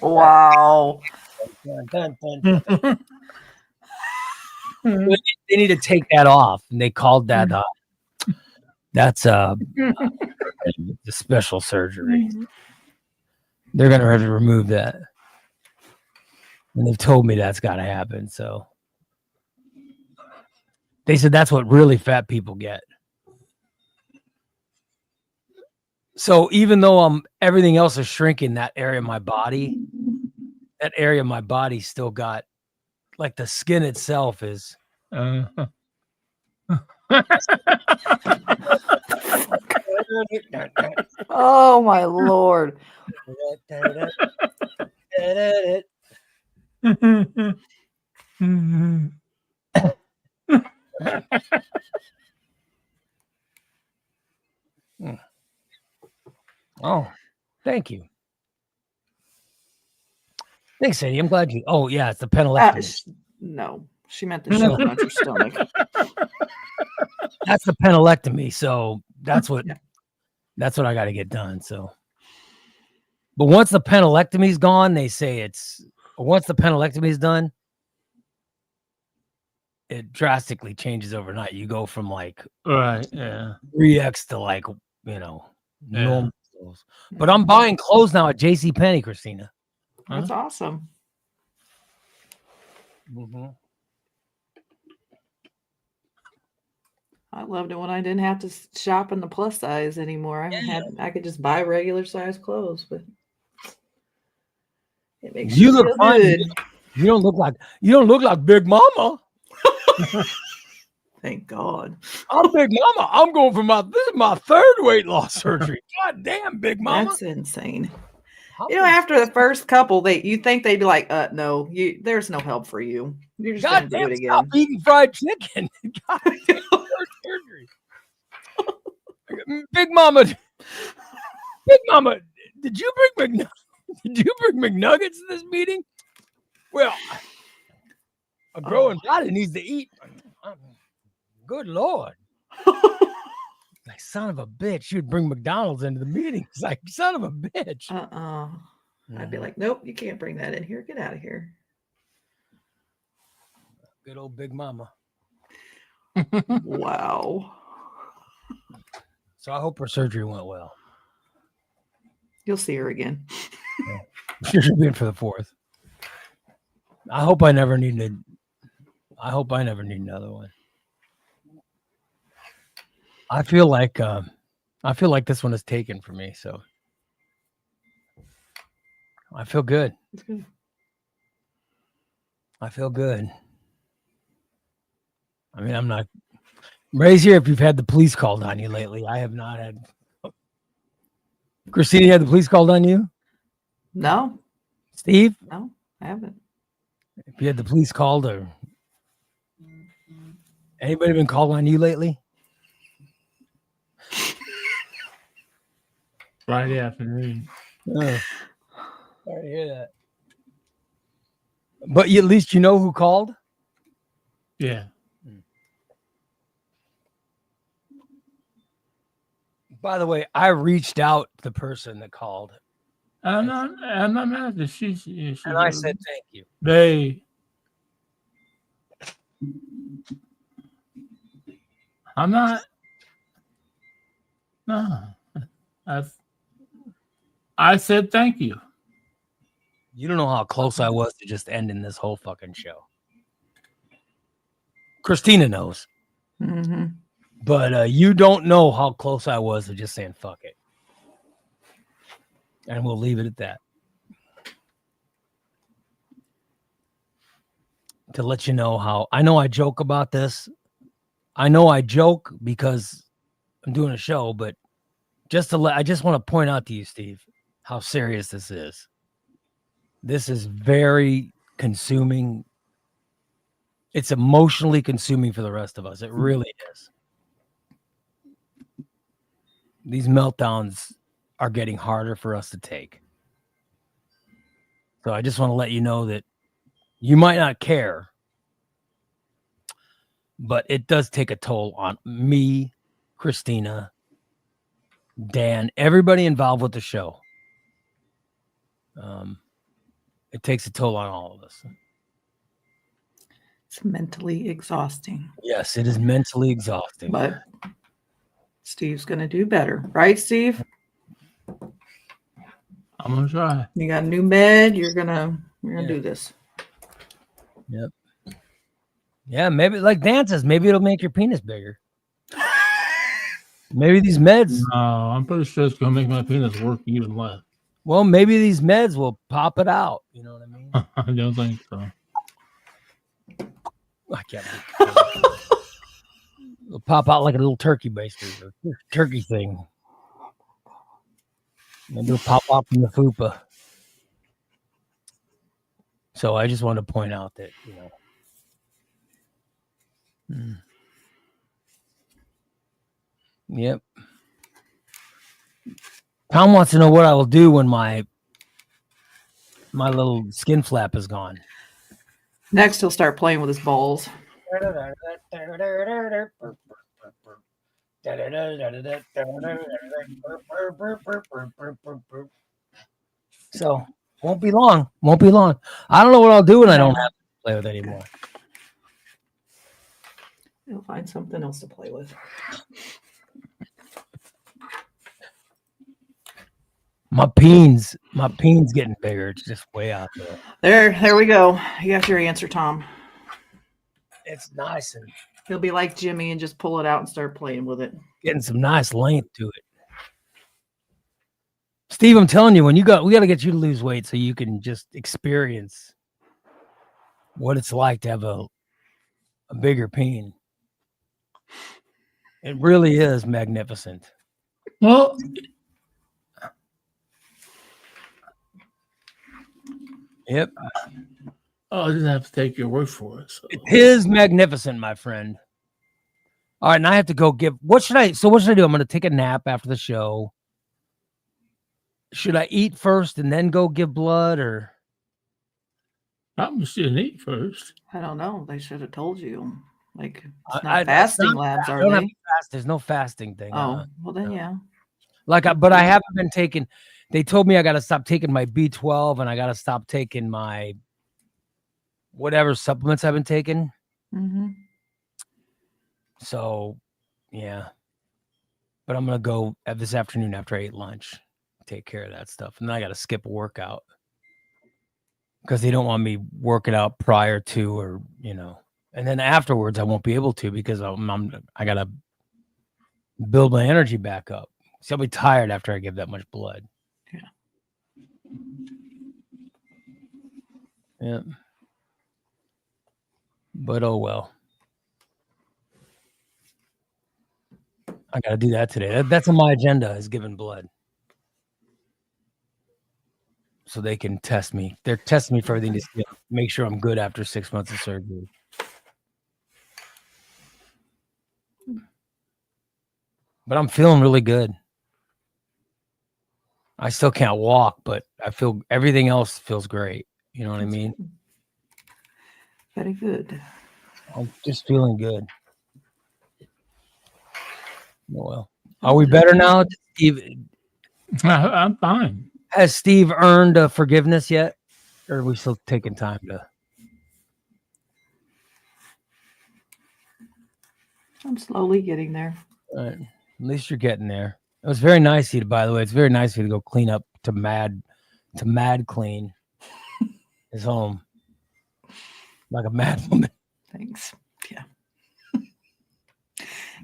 Wow. They need to take that off, and they called that that's the special surgery. They're gonna have to remove that, and they've told me that's got to happen. So they said that's what really fat people get. So even though everything else is shrinking, that area of my body still got, like, the skin itself is. Oh, my Lord. Oh, thank you. Thanks, Sadie. I'm glad you. Oh, yeah, it's the penelectomy. No, she meant the shove out your stomach. That's the penelectomy. So that's what I got to get done. So, but once the penelectomy's gone, they say once the penelectomy is done, it drastically changes overnight. You go from like Right. Yeah. 3X to like, you know, normal clothes. But I'm buying clothes now at JCPenney, Christina. That's awesome. Mm-hmm. I loved it when I didn't have to shop in the plus size anymore. I could just buy regular size clothes, but it makes you look feel fine. good. You don't look like Big Mama. Thank God. I'm Big Mama. I'm going for this is my third weight loss surgery. God damn, Big Mama. That's insane. You know, after the first couple, you think they'd be like, no, there's no help for you. You're just gonna do it again. Stop eating fried chicken. God damn, surgery. Big Mama. Big Mama, did you bring McNuggets to this meeting? Well, a growing body needs to eat. Good Lord. Like, son of a bitch, you'd bring McDonald's into the meeting. It's like, son of a bitch. I'd be like, nope, you can't bring that in here. Get out of here. Good old Big Mama. Wow. So I hope her surgery went well. You'll see her again. She'll be in for the 4th. I hope I never need another one. I feel like this one is taken for me, so I feel good. It's good. I feel good. I mean, I'm not. Raise here if you've had the police called on you lately. I have not had. Christina, you had the police called on you? No, Steve? no, I haven't. If you had the police called, or anybody been called on you lately? Friday afternoon. Oh, sorry to hear that. But at least you know who called? Yeah. By the way, I reached out to the person that called. I'm not mad at her. She And I said thank you. I'm not. No. I said thank you. You don't know how close I was to just ending this whole fucking show. Christina knows. Mm-hmm. But you don't know how close I was to just saying fuck it. And we'll leave it at that. To let you know how I know I joke about this. I know I joke because I'm doing a show, but I just want to point out to you, Steve, how serious this is. This is very consuming. It's emotionally consuming for the rest of us. It really is. These meltdowns are getting harder for us to take. So I just want to let you know that you might not care, but it does take a toll on me, Christina, Dan, everybody involved with the show. It takes a toll on all of us. It's mentally exhausting. Yes, it is mentally exhausting. But Steve's going to do better. Right, Steve? I'm going to try. You got a new bed. You're going to do this. Yep. Yeah, maybe like Dan says, maybe it'll make your penis bigger. Maybe these meds. No, I'm pretty sure it's going to make my penis work even less. Well, maybe these meds will pop it out. You know what I mean? I don't think so. I can't. It'll pop out like a little turkey baster, or turkey thing. Maybe it'll pop out from the fupa. So I just wanted to point out that, Yep. Tom wants to know what I will do when my little skin flap is gone. Next, he'll start playing with his balls. So won't be long. Won't be long. I don't know what I'll do when I don't have to play with anymore. He'll find something else to play with. My peen's getting bigger. It's just way out there. There we go. You got your answer, Tom. It's nice and He'll be like Jimmy and just pull it out and start playing with it. getting some nice length to it. Steve, I'm telling you, we got to get you to lose weight so you can just experience what it's like to have a bigger peen. It really is magnificent. Well, Yep. I just have to take your word for it. So. It is magnificent, my friend. All right, and I have to go what should I do? I'm going to take a nap after the show. should I eat first and then go give blood, or Probably shouldn't eat first. I don't know. They should have told you. Like, it's I- not fasting not- labs, I are don't have they? to fast. There's no fasting thing. Oh, well then, yeah. But I haven't been taking. They told me I got to stop taking my B12 and I got to stop taking my whatever supplements I've been taking. Mm-hmm. So, yeah. But I'm gonna go this afternoon after I ate lunch, take care of that stuff, and then I got to skip a workout because they don't want me working out prior to, or and then afterwards I won't be able to because I gotta build my energy back up. See, I'll be tired after I give that much blood. Yeah. But oh well. I got to do that today. That's on my agenda, is giving blood. So they can test me. They're testing me for everything to make sure I'm good after 6 months of surgery. But I'm feeling really good. I still can't walk, but I feel everything else feels great. You know what I mean? Very good. I'm just feeling good. Oh, well, are we better now? Steve, I'm fine. has Steve earned forgiveness yet? Or are we still taking time to? I'm slowly getting there. At least you're getting there. It was very nice of you, by the way. It's very nice of you to go clean up to Mad Clean his home. Like a mad woman. Thanks. Yeah.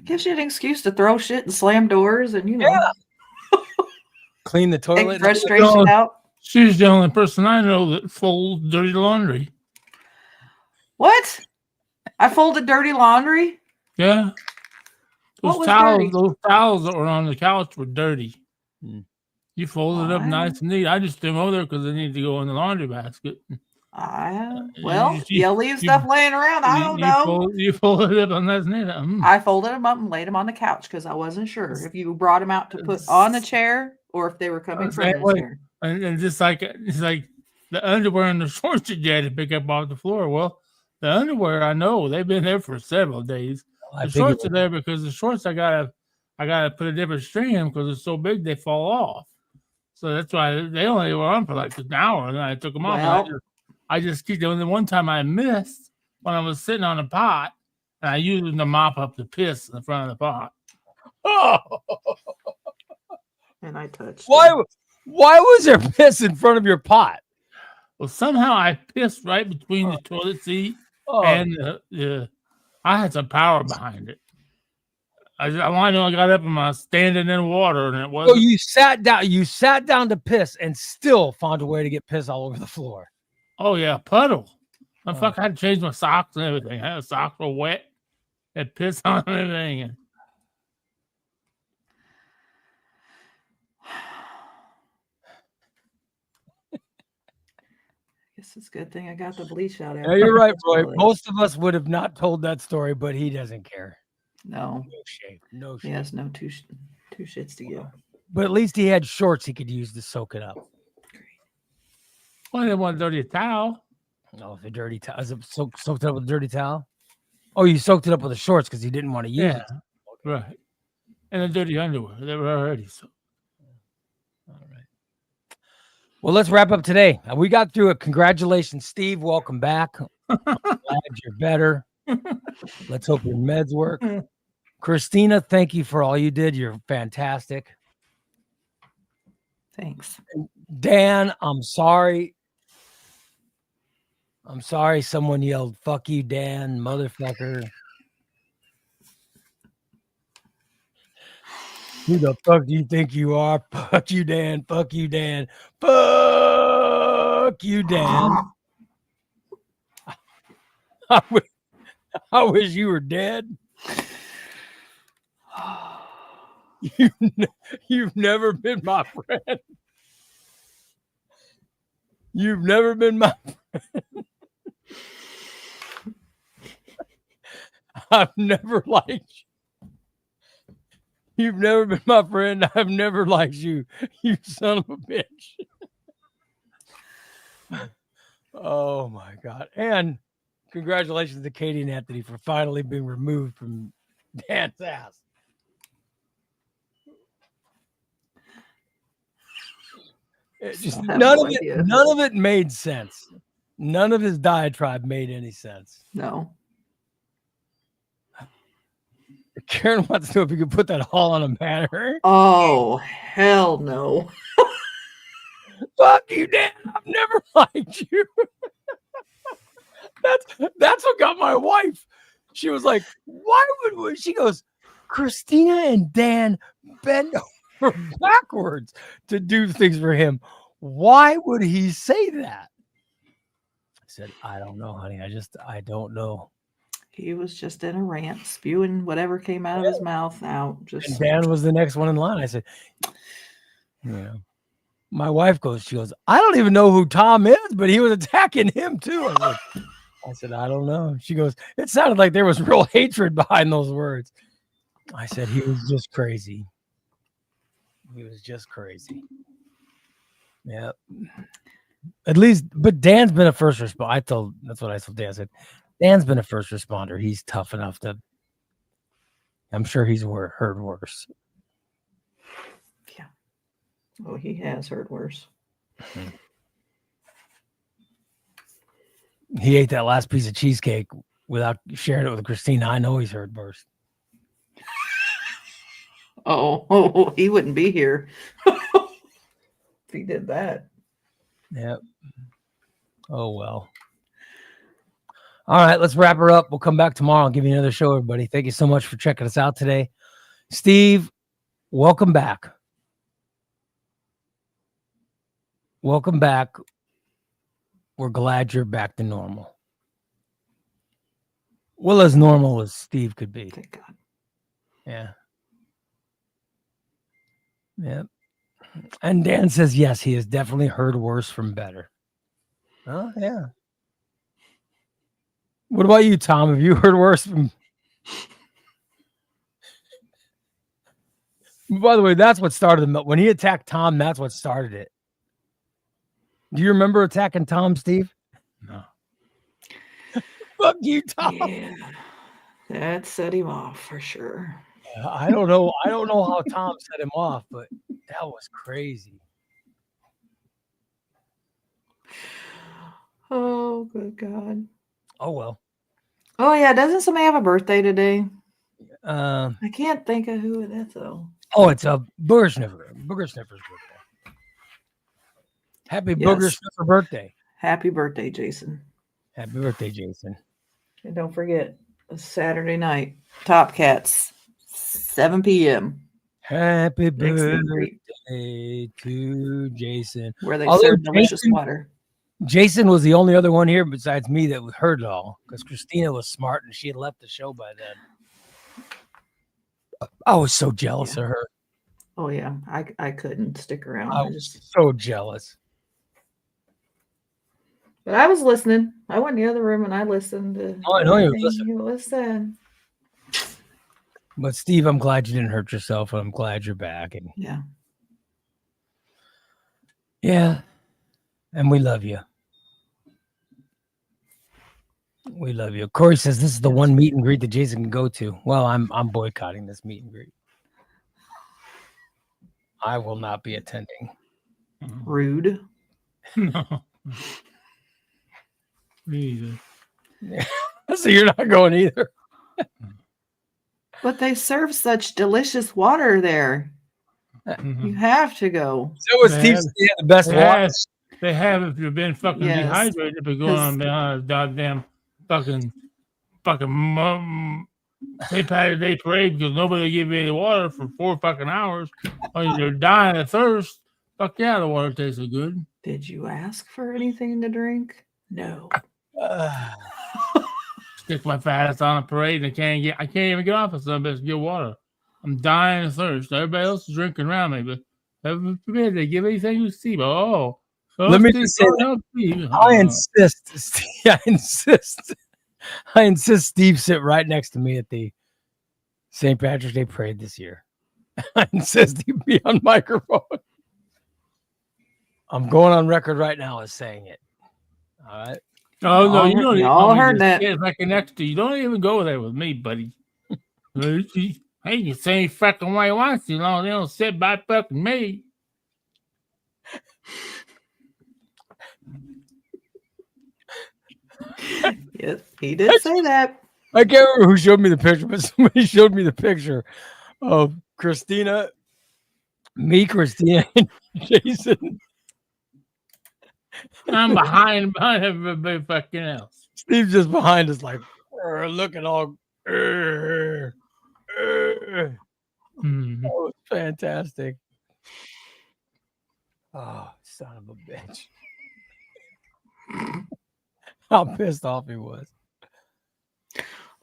Gives you an excuse to throw shit and slam doors and, Clean the take toilet. frustration out. She's the only person I know that folds dirty laundry. What? I folded dirty laundry? Yeah. What was dirty? Those towels that were on the couch were dirty. You folded it up Why? nice and neat. I just threw them over there because they need to go in the laundry basket. Well, you leave stuff laying around. I don't know. You folded it up nice and neat. I folded them up and laid them on the couch because I wasn't sure if you brought them out to put on the chair or if they were coming from the chair. And just like it's like the underwear and the shorts that you had to pick up off the floor. Well, the underwear, I know they've been there for several days. The shorts are there because the shorts I gotta put a different string in because it's so big they fall off. So that's why they only were on for like an hour, and then I took them off. Well, I just keep them. And one time I missed when I was sitting on a pot, and I used them to mop up the piss in the front of the pot. Oh, and I touched. why was there piss in front of your pot? Well, somehow I pissed right between the toilet seat and the. I had some power behind it. I know I got up and I was standing in water, and it was. Oh, you sat down. You sat down to piss, and still found a way to get piss all over the floor. Oh yeah, puddle. I had to change my socks and everything. The socks were wet. Had piss on everything. And guess it's a good thing I got the bleach out. Yeah, you're right, Roy. Most of us would have not told that story, but he doesn't care. No. No shame. No shame. He has no two shits to give. But at least he had shorts he could use to soak it up. well, I didn't want a dirty towel. Oh, the dirty towel. Is it soaked it up with a dirty towel? Oh, you soaked it up with the shorts because he didn't want to use it. Right. And the dirty underwear. They were already so. All right. Well, let's wrap up today. We got through it. Congratulations, Steve. Welcome back. I'm glad you're better. Let's hope your meds work. Christina, thank you for all you did. You're fantastic. Thanks. Dan, I'm sorry. I'm sorry someone yelled, "Fuck you, Dan, motherfucker." Who the fuck do you think you are? Fuck you, Dan. Fuck you, Dan. Fuck you, Dan. I wish you were dead. You've never been my friend. You've never been my friend. I've never liked you. You've never been my friend. I've never liked you. You son of a bitch. Oh my God. And congratulations to Katie and Anthony for finally being removed from Dan's ass. I have no idea. None of it made sense. None of his diatribe made any sense. No. Karen wants to know if you could put that all on a banner. Oh, hell no. Fuck you, Dan. I've never liked you. That's what got my wife. She was like, why would we? She goes, Christina and Dan bend over backwards to do things for him. Why would he say that? I said, I don't know, honey. I don't know. He was just in a rant, spewing whatever came out of his mouth out. And Dan was the next one in line. I said, yeah. My wife she goes, I don't even know who Tom is, but he was attacking him too. I said, I don't know. She goes, it sounded like there was real hatred behind those words. I said, he was just crazy. He was just crazy. Yeah. At least, but Dan's been a first responder. That's what I told Dan. I said, Dan's been a first responder. He's tough enough to, I'm sure he's heard worse. Yeah. Oh, he has heard worse. Mm-hmm. He ate that last piece of cheesecake without sharing it with Christina. I know he's heard worse. Oh, he wouldn't be here if he did that. Yep. Oh, well. All right, let's wrap her up. We'll come back tomorrow and give you another show, everybody. Thank you so much for checking us out today. Steve, welcome back. Welcome back. We're glad you're back to normal. Well, as normal as Steve could be. Thank God. Yeah. Yep. And Dan says, yes, he has definitely heard worse from better. Oh, yeah. What about you, Tom? Have you heard worse from... By the way, that's what started the... When he attacked Tom, that's what started it. Do you remember attacking Tom, Steve? No. Fuck you, Tom. Yeah. That set him off for sure. I don't know how Tom set him off, but that was crazy. Oh, good God. Oh, well. Oh, yeah. Doesn't somebody have a birthday today? I can't think of who it is, though. Oh, it's a Booger Sniffer. Booger Sniffer's birthday. Happy Booger Sniffer birthday. Happy birthday, Jason. Happy birthday, Jason. And don't forget, Saturday night, Top Cats, 7 p.m. Happy birthday to Jason. Where they serve delicious water. Jason was the only other one here besides me that heard it all because Christina was smart and she had left the show by then. I was so jealous of her. Oh, yeah. I couldn't stick around. I was so jealous. But I was listening. I went in the other room and I listened to I know you were listening. You listened. But Steve, I'm glad you didn't hurt yourself, and I'm glad you're back. And yeah, and we love you. We love you. Corey says this is the one meet and greet that Jason can go to. Well, I'm boycotting this meet and greet. I will not be attending. Rude. No. Me either. So you're not going either. But they serve such delicious water there. Mm-hmm. You have to go. So was Steve the best water? They have if you've been fucking dehydrated for going on behind a goddamn fucking St. Patrick's Day parade because nobody give you any water for 4 fucking hours. Or you're dying of thirst. Fuck yeah, the water tasted good. Did you ask for anything to drink? No. Stick my fat ass on a parade and I can't even get off of some bitch to get water. I'm dying of thirst. Everybody else is drinking around me, but heaven forbid they give anything to Steve. Let me just say I insist Steve sit right next to me at the St. Patrick's Day parade this year. and says to be on microphone. I'm going on record right now as saying it. All right. Oh no, you Y'all- don't. y'all even heard that. Get back next to you. Don't even go there with me, buddy. Hey, you say any fucking way you want to, long they don't sit by fucking me. Yes, he did say that. I can't remember who showed me the picture, but somebody showed me the picture of Christina, Christina, and Jason. I'm behind everybody fucking else. Steve's just behind us, like looking all. Mhm. That was fantastic. Oh, son of a bitch. How pissed off he was.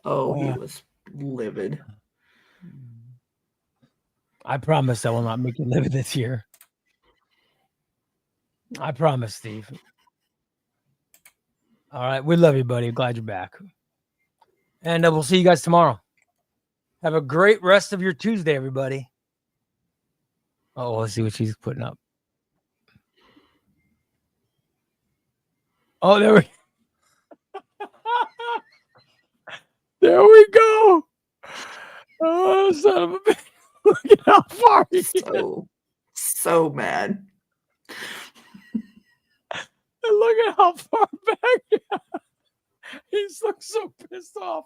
Oh, he was livid. I promise I will not make you live this year. I promise, Steve. All right. We love you, buddy. Glad you're back. And we'll see you guys tomorrow. Have a great rest of your Tuesday, everybody. Oh, let's see what she's putting up. Oh, there we There we go. Oh, son of a bitch. Look at how far he is. So mad. And look at how far back. He's looks so pissed off.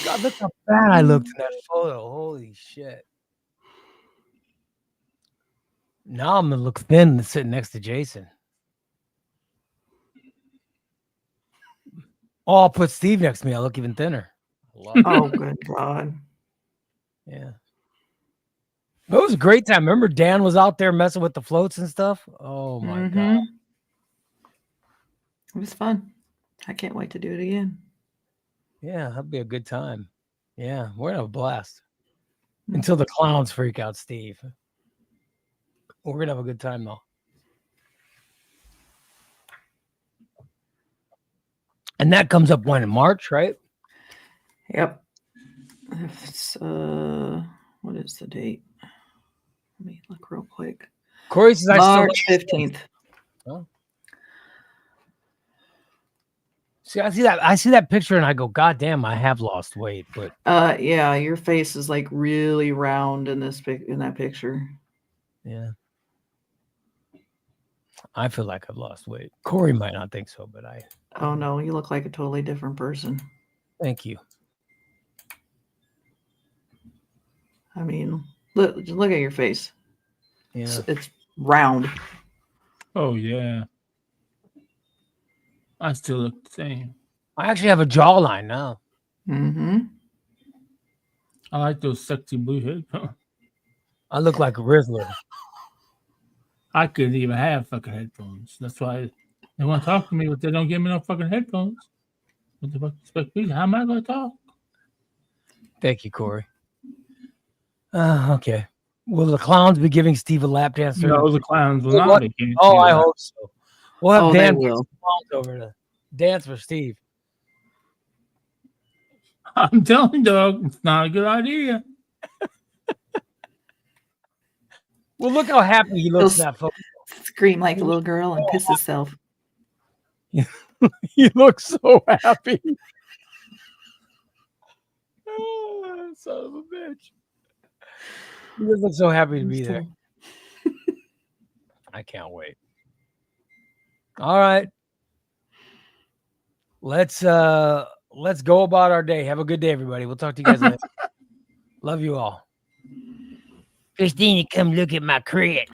God, look how bad I looked in that photo. Holy shit. Now I'm gonna look thin sitting next to Jason. Oh, I'll put Steve next to me. I'll look even thinner. I love it. Oh, good God. Yeah. But it was a great time. Remember Dan was out there messing with the floats and stuff? Oh my God. It was fun. I can't wait to do it again. Yeah, that'd be a good time. Yeah, we're gonna have a blast. Until the clowns freak out, Steve. We're gonna have a good time though. And that comes up when in March, right? Yep. It's, what is the date? Let me look real quick. Corey says March 15th. See, I see that picture and I go, God damn, I have lost weight, but Yeah, your face is like really round in that picture. yeah. I feel like I've lost weight. Corey might not think so, but I Oh no, you look like a totally different person. thank you. I mean, look at your face. Yeah. It's round. Oh yeah. I still look the same. I actually have a jawline now. Mm-hmm. I like those sexy blue headphones. I look like a Rizzler. I couldn't even have fucking headphones. That's why they want to talk to me, but they don't give me no fucking headphones. What the fuck expect me? How am I going to talk? Thank you, Corey. Okay. Will the clowns be giving Steve a lap dance? No, the clowns will What? not be giving Oh, you I that. hope so. We'll have Oh, they Dan will. clowns over to dance for Steve. I'm telling you, dog, it's not a good idea. Well, look how happy he looks in that photo. Scream like a little girl and piss himself. He looks so happy. Oh, son of a bitch. He just looks so happy to be there. I can't wait. All right. Let's go about our day. Have a good day, everybody. We'll talk to you guys later. Love you all. Christina, come look at my crib.